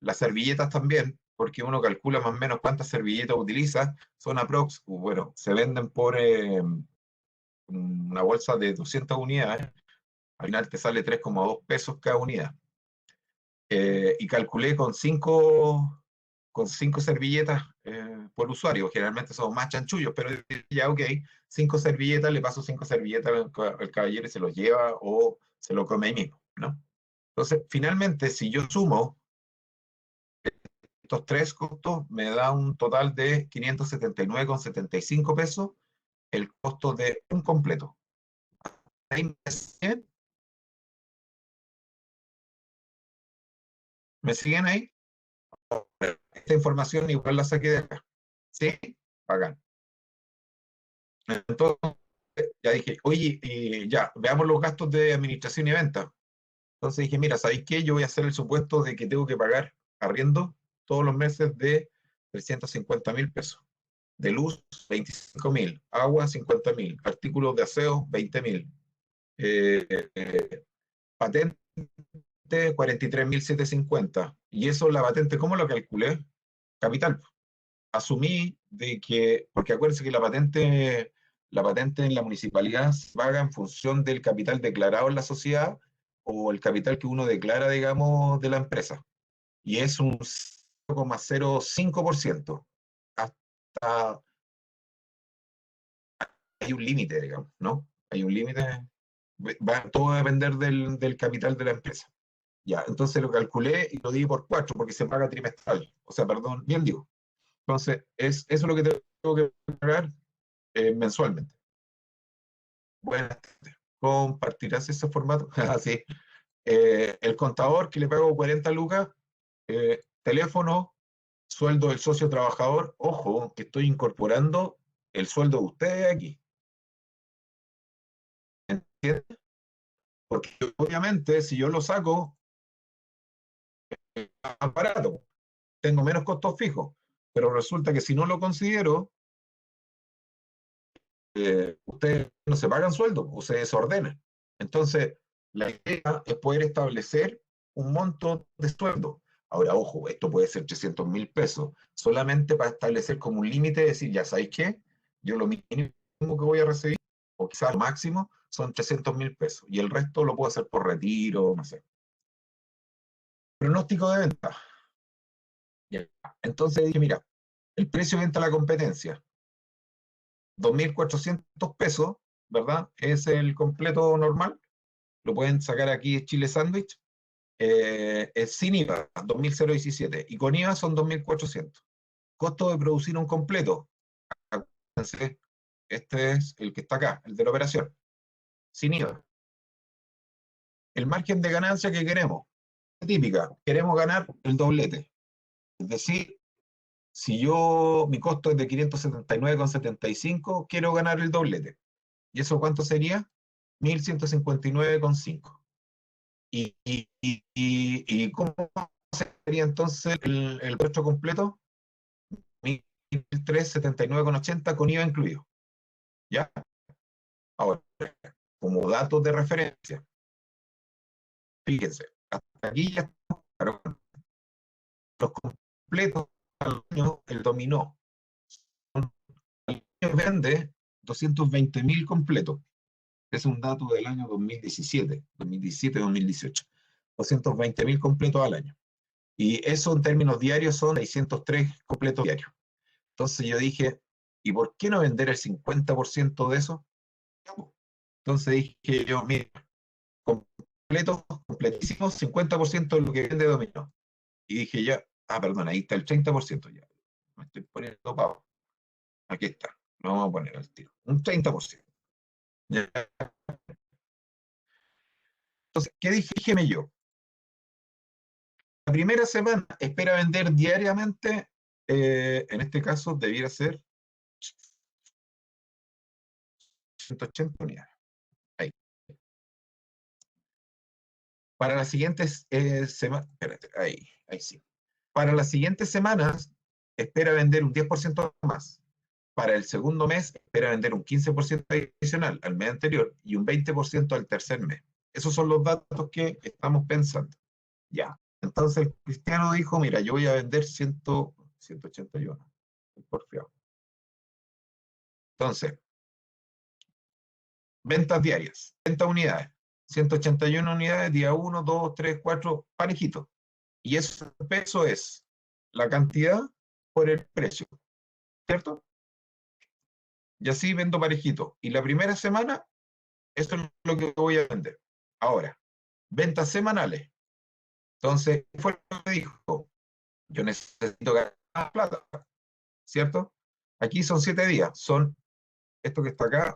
Las servilletas también, porque uno calcula más o menos cuántas servilletas utiliza, son aprox, bueno, se venden por una bolsa de 200 unidades, al final te sale 3,2 pesos cada unidad. Y calculé con cinco servilletas por usuario. Generalmente son más chanchullos, pero ya, ok, 5 servilletas, le paso 5 servilletas al caballero y se los lleva o se lo come ahí mismo, ¿no? Entonces, finalmente, si yo sumo estos tres costos, me da un total de 579,75 pesos el costo de un completo. Ahí ¿me siguen ahí? Esta información igual la saqué de acá. ¿Sí? Bacán. Entonces, ya dije, oye, ya, veamos los gastos de administración y venta. Entonces dije, mira, ¿sabéis qué? Yo voy a hacer el supuesto de que tengo que pagar arriendo todos los meses de 350.000 pesos. De luz, 25.000. Agua, 50.000. Artículos de aseo, 20.000. Patente, 43.750. Y eso la patente, ¿cómo lo calculé? Capital. Asumí de que, porque acuérdense que la patente en la municipalidad se paga en función del capital declarado en la sociedad o el capital que uno declara, digamos, de la empresa. Y es un 0,05%. Hasta hay un límite, digamos, ¿no? Hay un límite. Todo va a depender del capital de la empresa. Ya, entonces lo calculé y lo di por 4 porque se paga trimestral. O sea, perdón, bien digo. Entonces, eso es lo que tengo que pagar mensualmente. Buenas tardes. ¿Compartirás ese formato? Así. El contador que le pago 40 lucas, teléfono, sueldo del socio trabajador. Ojo, que estoy incorporando el sueldo de ustedes aquí. ¿Entiendes? Porque obviamente si yo lo saco, es más barato, tengo menos costos fijos. Pero resulta que si no lo considero, ustedes no se pagan sueldo, ustedes se ordenan. Entonces, la idea es poder establecer un monto de sueldo. Ahora, ojo, esto puede ser 300.000 pesos, solamente para establecer como un límite, decir, ya sabéis qué, yo lo mínimo que voy a recibir, o quizás lo máximo, son 300.000 pesos, y el resto lo puedo hacer por retiro, no sé. Pronóstico de venta. Ya. Entonces dije, mira, el precio de venta a la competencia, 2.400 pesos, ¿verdad? Es el completo normal. Lo pueden sacar aquí Chile Sandwich. Es sin IVA, 2.017. Y con IVA son 2.400. Costo de producir un completo. Acuérdense, este es el que está acá, el de la operación. Sin IVA. El margen de ganancia que queremos. Típica. Queremos ganar el doblete. Es decir, si mi costo es de 579,75, quiero ganar el doblete. ¿Y eso cuánto sería? 1.159,5. ¿Y cómo sería entonces el puesto completo? 1.379,80 con IVA incluido. ¿Ya? Ahora, como datos de referencia, fíjense, hasta aquí ya estamos claros. Los completos al año, el dominó. Al año vende 220.000 completos. Es un dato del año 2017-2018. 220.000 completos al año. Y eso en términos diarios son 603 completos diarios. Entonces yo dije, ¿y por qué no vender el 50% de eso? Entonces dije yo, mira, completos, completísimos, 50% de lo que vende Dominó. Y dije ya, perdón, ahí está el 30% ya. Me estoy poniendo pavo. Aquí está, lo vamos a poner al tiro. Un 30%. Ya. Entonces, ¿qué dije yo? La primera semana espera vender diariamente, en este caso debiera ser 180 unidades. Ahí. Para las siguientes semanas, espérate, ahí sí. Para las siguientes semanas espera vender un 10% más. Para el segundo mes espera vender un 15% adicional al mes anterior y un 20% al tercer mes. Esos son los datos que estamos pensando. Ya. Entonces el Cristiano dijo, mira, yo voy a vender 181. Porfiado. Entonces, ventas diarias, 30 unidades, 181 unidades, día 1, 2, 3, 4, parejito. Y ese peso es la cantidad por el precio, ¿cierto? Y así vendo parejito. Y la primera semana, eso es lo que voy a vender. Ahora, ventas semanales. Entonces, ¿qué fue lo que dijo? Yo necesito ganar más plata, ¿cierto? Aquí son 7 días. Son esto que está acá,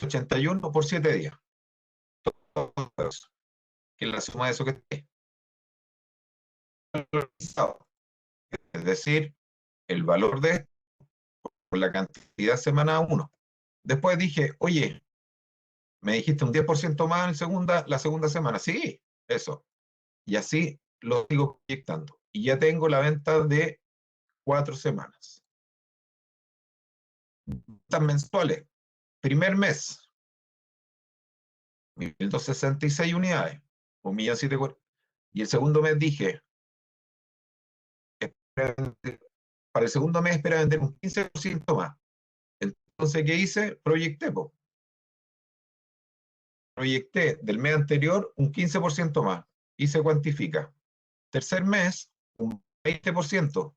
81 por 7 días. Que es la suma de eso que esté. Es decir, el valor de por la cantidad semana 1. Después dije, oye, me dijiste un 10% más en la segunda semana. Sí, eso. Y así lo sigo proyectando. Y ya tengo la venta de 4 semanas. Ventas mensuales. Primer mes, 1.266 unidades, 1.700.000. Y el segundo mes dije, para el segundo mes espera vender un 15% más. Entonces, ¿qué hice? Proyecté del mes anterior un 15% más y se cuantifica. Tercer mes, un 20%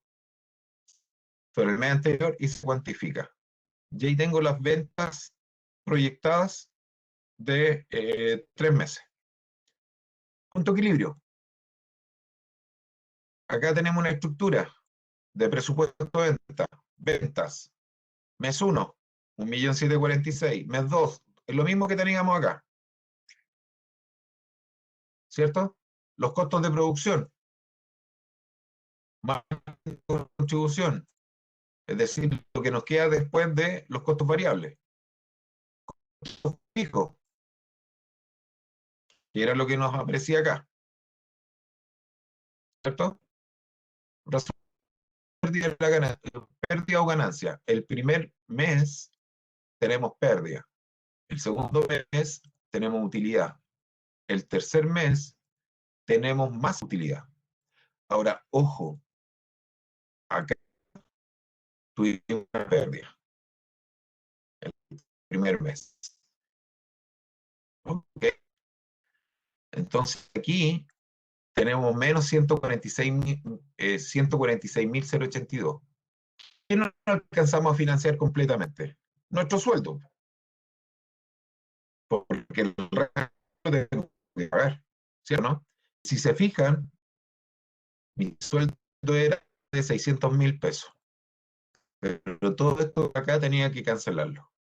sobre el mes anterior y se cuantifica. Y ahí tengo las ventas proyectadas de 3 meses. Punto equilibrio. Acá tenemos una estructura de presupuesto de venta. Ventas. Mes 1, 1.746.000. Mes 2, es lo mismo que teníamos acá. ¿Cierto? Los costos de producción, más contribución, es decir, lo que nos queda después de los costos variables. Costos fijos, que era lo que nos aparecía acá. ¿Cierto? Pérdida, pérdida o ganancia. El primer mes tenemos pérdida. El segundo mes tenemos utilidad. El tercer mes tenemos más utilidad. Ahora, ojo, acá tuvimos una pérdida el primer mes. ¿Okay? Entonces aquí tenemos menos 146.082. ¿Qué no alcanzamos a financiar completamente? Nuestro sueldo. Porque el resto tengo que pagar, ¿cierto? ¿No? Si se fijan, mi sueldo era de 600.000 pesos. Pero todo esto acá tenía que cancelarlo.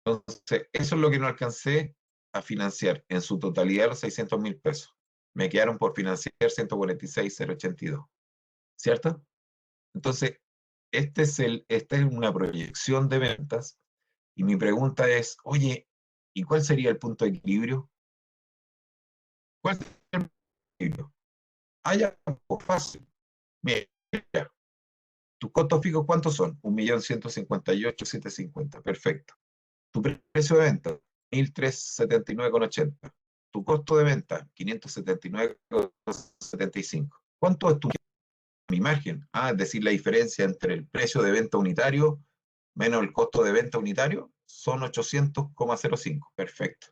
Entonces, eso es lo que no alcancé a financiar en su totalidad los 600.000 pesos. Me quedaron por financiar 146.082. ¿Cierto? Entonces, esta es una proyección de ventas y mi pregunta es, oye, ¿y cuál sería el punto de equilibrio? ¿Cuál sería el punto de equilibrio? Ya, pues, fácil. Mira, tus costos fijos, ¿cuántos son? 1.158.750. Perfecto. Tu precio de venta, 1.379,80. Tu costo de venta, 579,75. ¿Cuánto es mi margen? Es decir, la diferencia entre el precio de venta unitario menos el costo de venta unitario son 800,05. Perfecto.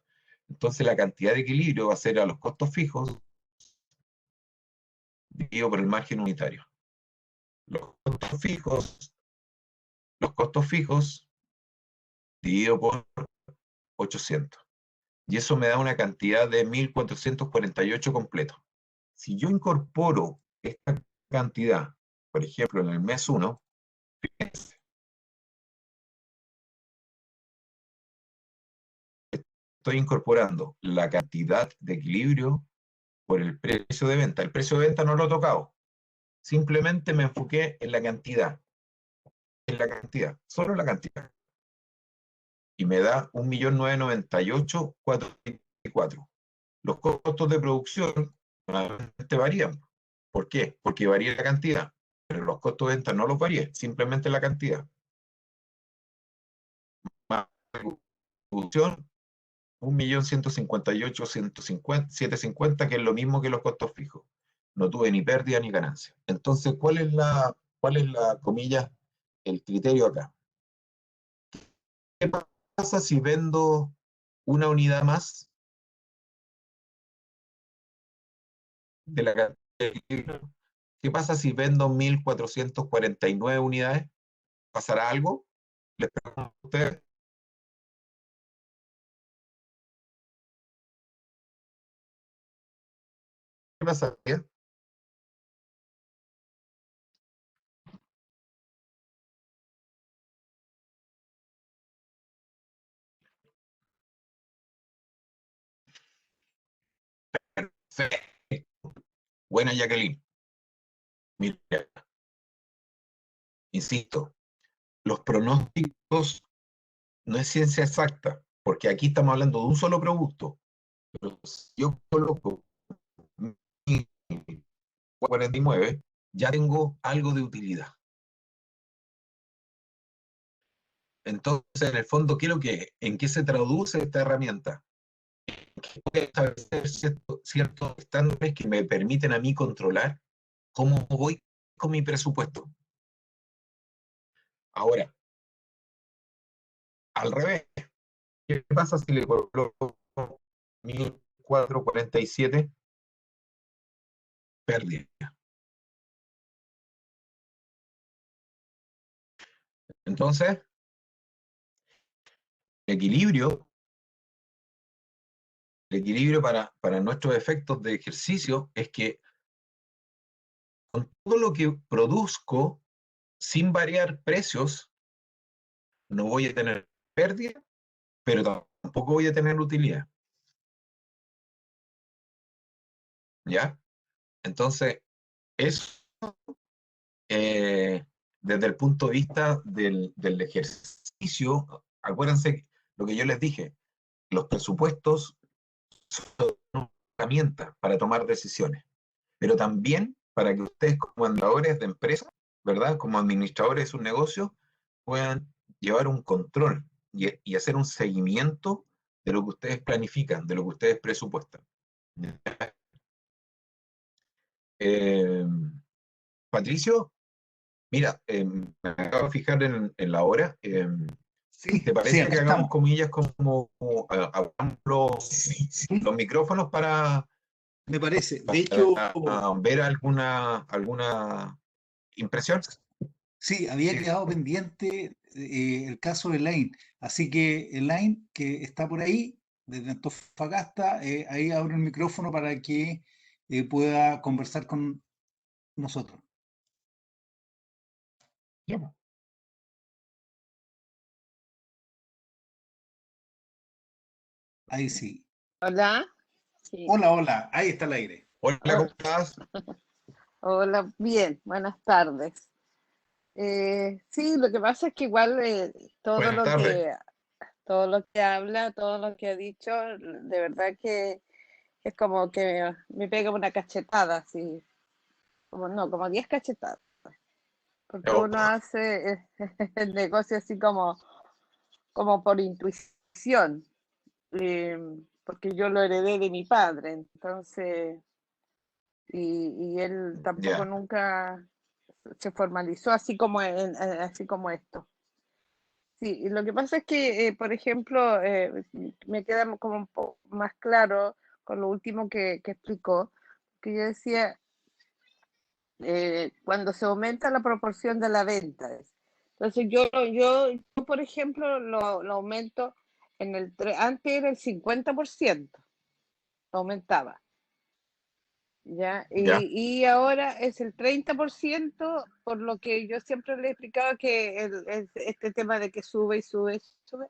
Entonces la cantidad de equilibrio va a ser a los costos fijos dividido por el margen unitario. Los costos fijos, los costos fijos dividido por 800. Y eso me da una cantidad de 1.448 completo. Si yo incorporo esta cantidad, por ejemplo, en el mes 1, fíjense, estoy incorporando la cantidad de equilibrio por el precio de venta. El precio de venta no lo he tocado. Simplemente me enfoqué en la cantidad, solo la cantidad. Y me da 1.998.424. Los costos de producción normalmente varían. ¿Por qué? Porque varía la cantidad. Pero los costos de venta no los varía, simplemente la cantidad. Más producción, 1.158.750, que es lo mismo que los costos fijos. No tuve ni pérdida ni ganancia. Entonces, cuál es la comilla, el criterio acá? ¿Qué pasa si vendo una unidad más de la cantidad de equilibrio? ¿Qué pasa si vendo 1.449 unidades? ¿Pasará algo? Les pregunto a ustedes. ¿Qué pasaría? Sí. Buena, Jacqueline. Mira, insisto, los pronósticos no es ciencia exacta, porque aquí estamos hablando de un solo producto. Pero si yo coloco 49, ya tengo algo de utilidad. Entonces, en el fondo, ¿en qué se traduce esta herramienta? Que voy a establecer ciertos estándares que me permiten a mí controlar cómo voy con mi presupuesto. Ahora, al revés, ¿qué pasa si le coloco 1447? Pérdida. Entonces, el equilibrio, para nuestros efectos de ejercicio es que con todo lo que produzco, sin variar precios, no voy a tener pérdida, pero tampoco voy a tener utilidad. ¿Ya? Entonces, eso, eh, desde el punto de vista del ejercicio, acuérdense lo que yo les dije, los presupuestos son una herramienta para tomar decisiones, pero también para que ustedes como andadores de empresa, ¿verdad? Como administradores de sus negocios, puedan llevar un control y hacer un seguimiento de lo que ustedes planifican, de lo que ustedes presupuestan. Eh, Patricio, mira, me acabo de fijar en la hora. ¿Te Sí, sí, parece acá que hagamos estamos. comillas como hagamos Sí, los micrófonos me parece. De hecho, para ver alguna impresión? sí, había Sí, quedado pendiente el caso de Elaine. Así que Elaine, que está por ahí, desde Antofagasta, ahí abro el micrófono para que pueda conversar con nosotros. ya, pues. Ahí sí. Hola, sí, Hola, hola, ahí está el aire. Hola, ¿cómo hola, estás? hola, bien, buenas tardes. Sí, lo que pasa es que igual Buenas tardes. todo lo que habla, todo lo que ha dicho, de verdad que es como que me pega una cachetada, así, como no, como 10 cachetadas, porque Oh, uno hace el negocio así como por intuición, eh, porque yo lo heredé de mi padre, entonces, y él tampoco ya, nunca se formalizó así así como esto. Sí, y lo que pasa es que, por ejemplo, me queda como un poco más claro con lo último que explicó, que yo decía, cuando se aumenta la proporción de la venta. Entonces yo por ejemplo, lo aumento antes era el 50%, aumentaba. ¿Ya? ya, Y ahora es el 30%, por lo que yo siempre le he explicado que este tema de que sube y sube y sube.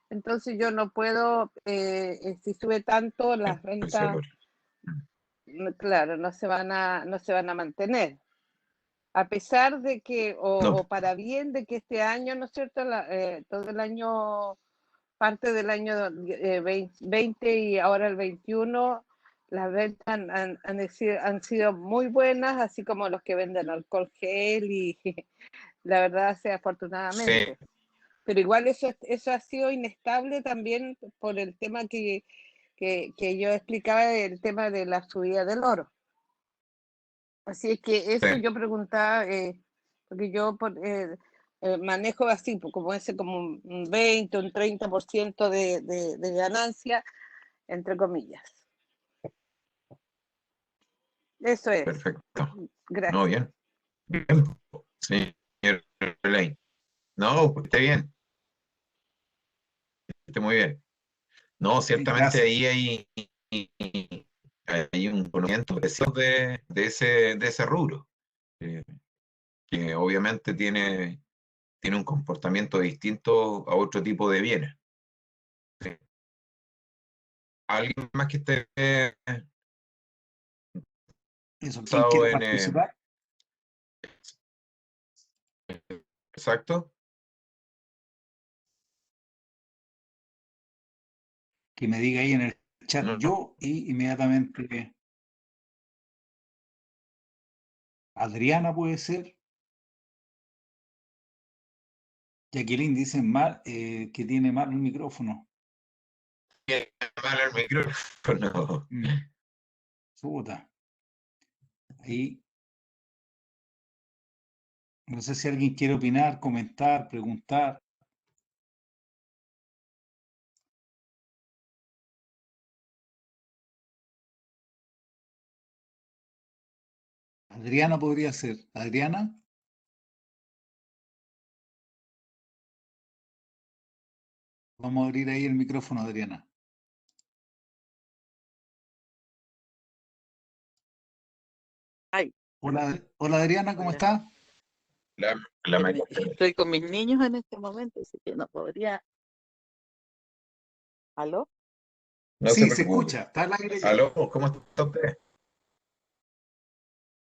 Entonces yo no puedo, si sube tanto, las el ventas, valor. claro, no se van a mantener. A pesar de que, No, o para bien de que este año, ¿no es cierto? Todo el año, parte del año 20 y ahora el 21, las ventas han sido muy buenas, así como los que venden alcohol gel y la verdad sea sí, afortunadamente. Pero igual eso ha sido inestable también por el tema que yo explicaba del tema de la subida del oro. Así es que sí, eso yo preguntaba, porque yo manejo así, pues, como ese como un 20, un 30% de ganancia, entre comillas. Eso es. perfecto. No, Gracias. bien, bien, señor Lane. No, pues, esté bien, esté muy bien. No, ciertamente Gracias. ahí hay un conocimiento preciso de ese rubro, eh, que obviamente tiene un comportamiento distinto a otro tipo de bienes. Sí. ¿Alguien más que esté Eso, ¿quién interesado quiere en participar? exacto? Que me diga ahí en el chat No, yo y inmediatamente Adriana puede ser. Jacqueline dice que tiene mal el micrófono. Tiene mal el micrófono. Puta. Ahí. No sé si alguien quiere opinar, comentar, preguntar. Adriana podría ser. Adriana. Vamos a abrir ahí el micrófono, Adriana. Ay, Hola, hola Adriana, ¿cómo hola. está? La María. Estoy con mis niños en este momento, así que no podría. ¿Aló? No Sí, se se preocupe. escucha. Está al aire ya. ¿Aló? ¿Cómo está usted?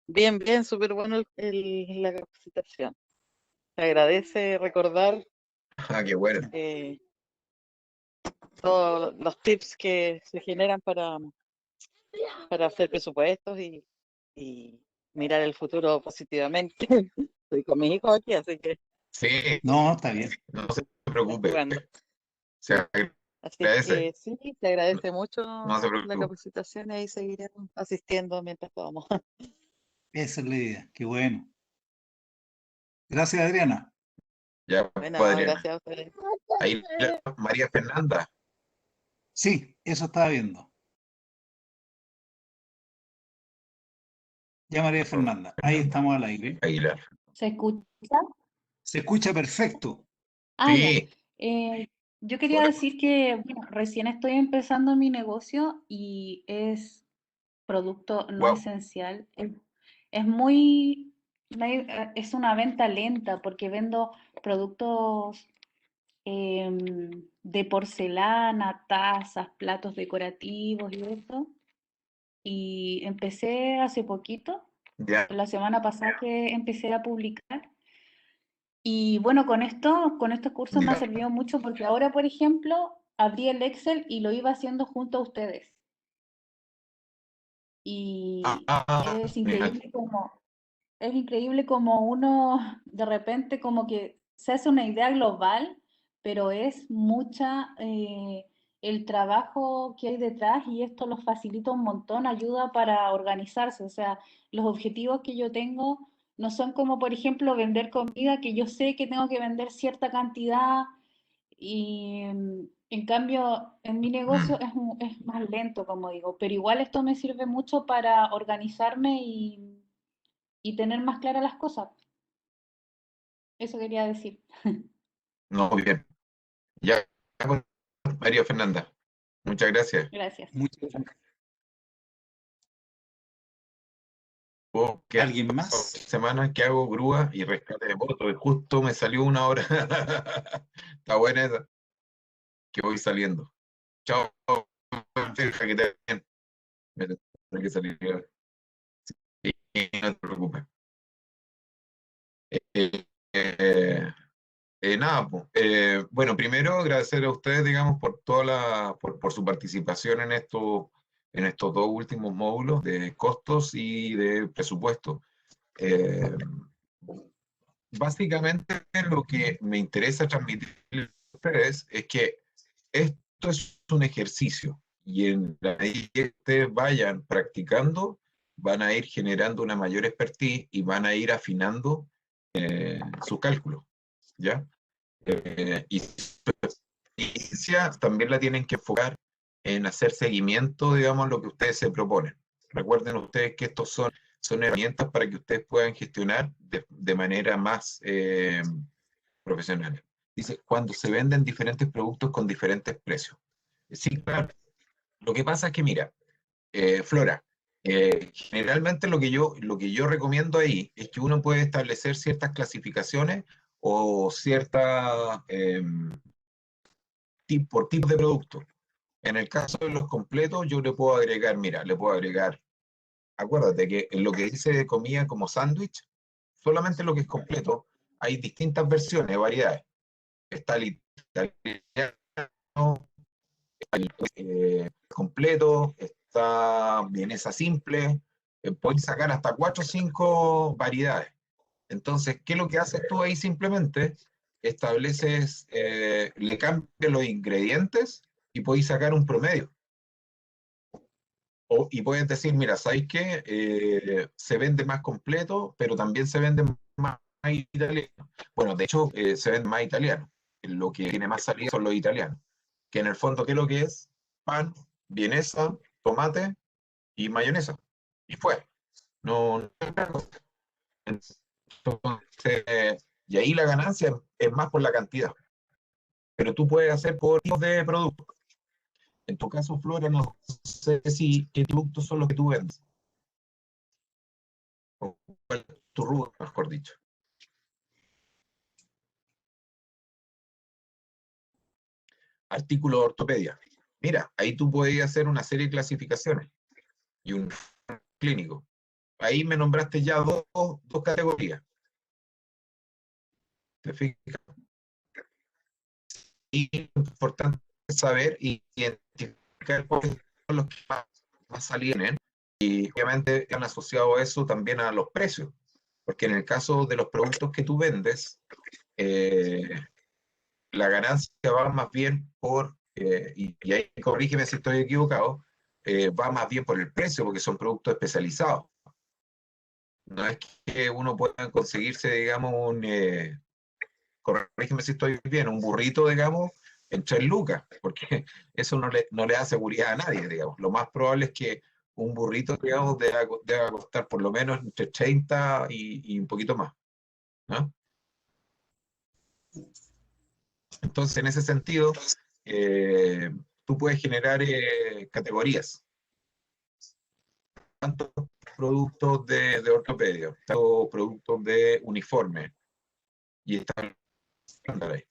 Bien, bien, súper bueno la capacitación. Se agradece recordar Ah, qué bueno. todos los tips que se generan para hacer presupuestos y mirar el futuro positivamente. Estoy con mis hijos aquí, así que Sí, No, está bien. no se preocupe. jugando. Se Así agradece. que sí, se agradece mucho No se la preocupe. capacitación y ahí seguiremos asistiendo mientras podamos. Esa es la idea. Qué bueno. Gracias, Adriana. Ya, Bueno, pues, Adriana. gracias a ustedes. Ahí María Fernanda. Sí, eso estaba viendo. Ya María Fernanda. Ahí estamos al aire. Aguilar. ¿Se escucha? Se escucha perfecto. Ah, ya. Sí. Yo quería decir que, bueno, recién estoy empezando mi negocio y es producto no Wow. esencial. Es muy, es una venta lenta porque vendo productos de porcelana, tazas, platos decorativos y eso. Y empecé hace poquito, Ya. la semana pasada que empecé a publicar. Y bueno, con estos cursos me ha Ya. servido mucho porque ahora, por ejemplo, abrí el Excel y lo iba haciendo junto a ustedes. Y Ah, mira. es increíble como uno de repente como que se hace una idea global, pero es mucha el trabajo que hay detrás y esto los facilita un montón, ayuda para organizarse. O sea, los objetivos que yo tengo no son como, por ejemplo, vender comida, que yo sé que tengo que vender cierta cantidad y en cambio en mi negocio Mm. es más lento, como digo, pero igual esto me sirve mucho para organizarme y tener más claras las cosas. Eso quería decir. No, muy bien. Ya, pues, María Fernanda. Muchas gracias. Gracias. Muchas ¿Qué ¿Alguien pasó más? esta semana que hago grúa y rescate de moto? Y justo me salió una hora. Está buena esa. Que voy saliendo. Chao, Sergio, que te vaya bien. Me tengo que salir ahora. Sí, no te preocupes. Eh, eh, nada, pues, bueno, primero agradecer a ustedes, digamos, por por su participación en estos dos últimos módulos de costos y de presupuesto. Eh, Básicamente lo que me interesa transmitir a ustedes es que esto es un ejercicio y en la medida que ustedes vayan practicando, van a ir generando una mayor expertise y van a ir afinando su cálculo, ¿ya? Y su experiencia también la tienen que enfocar en hacer seguimiento, digamos, a lo que ustedes se proponen. Recuerden ustedes que estos son herramientas para que ustedes puedan gestionar de manera más profesional. Dice, cuando se venden diferentes productos con diferentes precios. Sí, claro. Lo que pasa es que, mira, Flora, generalmente lo que yo recomiendo ahí es que uno puede establecer ciertas clasificaciones o ciertas por tipo de producto. En el caso de los completos, yo le puedo agregar, mira, le puedo agregar, acuérdate que en lo que dice comida como sándwich, solamente lo que es completo, hay distintas versiones, variedades. Está el italiano, el completo, está vienesa simple, puedes sacar hasta 4 o 5 variedades. Entonces, ¿qué es lo que haces tú ahí simplemente? estableces, le cambias los ingredientes y podéis sacar un promedio. Y puedes decir, mira, ¿sabes qué? Se vende más completo, pero también se vende más italiano. Bueno, de hecho, se vende más italiano. Lo que tiene más salida son los italianos. Que en el fondo, ¿qué es lo que es? Pan, vienesa, tomate y mayonesa. Y fue. No, no es otra cosa. Entonces, y ahí la ganancia es más por la cantidad. Pero tú puedes hacer por tipos de productos. En tu caso, Flora, no sé si qué productos son los que tú vendes. O cuál es tu rubro, mejor dicho. Artículo de ortopedia. Mira, ahí tú puedes hacer una serie de clasificaciones y un clínico. Ahí me nombraste ya dos categorías. ¿Te fijas? Y es importante saber y identificar cuáles son los que más salían. Y obviamente han asociado eso también a los precios. Porque en el caso de los productos que tú vendes, la ganancia va más bien por, y ahí corrígeme si estoy equivocado, va más bien por el precio, porque son productos especializados. No es que uno pueda conseguirse, digamos, corrígeme si estoy bien, un burrito, digamos, en 3 lucas, porque eso no le da seguridad a nadie, digamos. Lo más probable es que un burrito, digamos, deba costar por lo menos entre 30 y un poquito más, ¿no? Entonces, en ese sentido, tú puedes generar categorías, tanto productos de ortopedia, tanto productos de uniforme, y están ahí,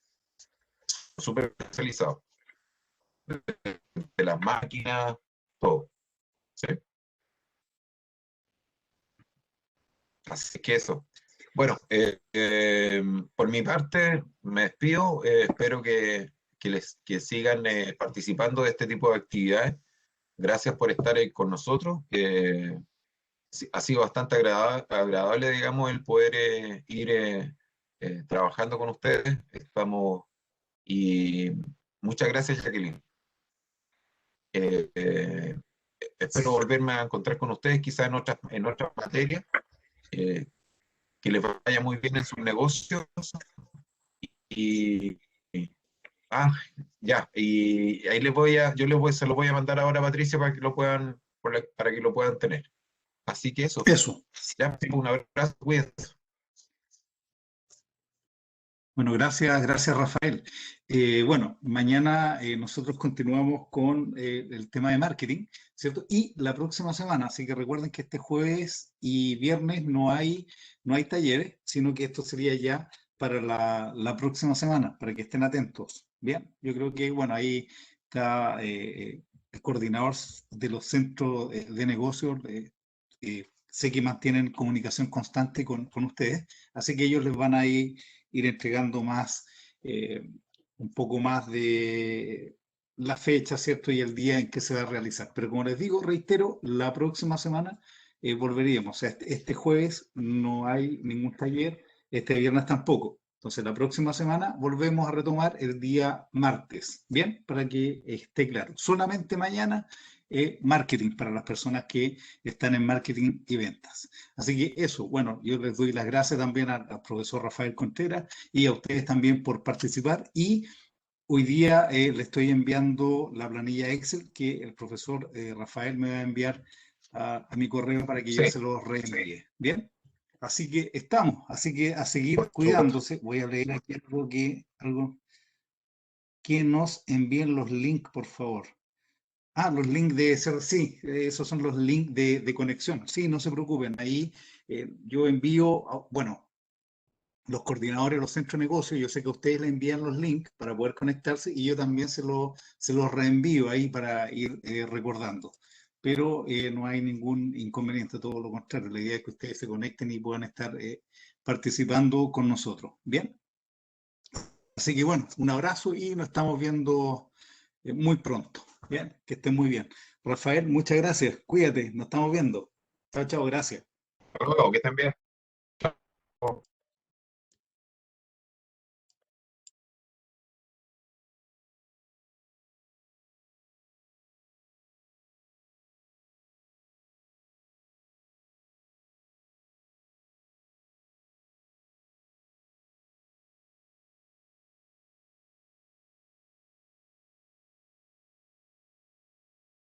súper especializados, de las máquinas, todo. ¿Sí? Así que eso. Bueno, por mi parte me despido, espero que sigan participando de este tipo de actividades. Gracias por estar con nosotros. Ha sido bastante agradable, digamos, el poder ir trabajando con ustedes. Y muchas gracias, Jacqueline. Espero volverme a encontrar con ustedes, quizás en otras materias. Que les vaya muy bien en sus negocios. Y, y- ah, ya, y ahí se lo voy a mandar ahora a Patricia para que lo puedan, para que lo puedan tener. Así que eso, Eso. ya, un abrazo, cuídense. Bueno, gracias Rafael. Bueno, mañana nosotros continuamos con el tema de marketing, ¿cierto? Y la próxima semana, así que recuerden que este jueves y viernes no hay talleres, sino que esto sería ya para la próxima semana, para que estén atentos. Bien, yo creo que, bueno, ahí está el coordinador de los centros de negocios. Sé que mantienen comunicación constante con ustedes, así que ellos les van a ir entregando más, un poco más de la fecha, ¿cierto? Y el día en que se va a realizar. Pero como les digo, reitero, la próxima semana volveríamos. O sea, este jueves no hay ningún taller, este viernes tampoco. Entonces, la próxima semana volvemos a retomar el día martes, ¿bien? Para que esté claro. Solamente mañana, marketing para las personas que están en marketing y ventas. Así que eso, bueno, yo les doy las gracias también al profesor Rafael Contreras y a ustedes también por participar. Y hoy día le estoy enviando la planilla Excel que el profesor Rafael me va a enviar a mi correo para que yo Sí, se los reenvíe. ¿Bien? Así que estamos, así que a seguir por supuesto. cuidándose. Voy a leer aquí algo que nos envíen los links, por favor. Ah, los links de ser, sí, esos son los links de conexión. Sí, no se preocupen. Ahí yo envío, bueno, los coordinadores de los centros de negocios, yo sé que ustedes le envían los links para poder conectarse y yo también se los reenvío ahí para ir recordando. Pero no hay ningún inconveniente, todo lo contrario. La idea es que ustedes se conecten y puedan estar participando con nosotros. ¿Bien? Así que bueno, un abrazo y nos estamos viendo muy pronto. Bien, que estén muy bien. Rafael, muchas gracias. Cuídate, nos estamos viendo. Chao, chao, gracias. Hasta luego, que estén bien. Chao.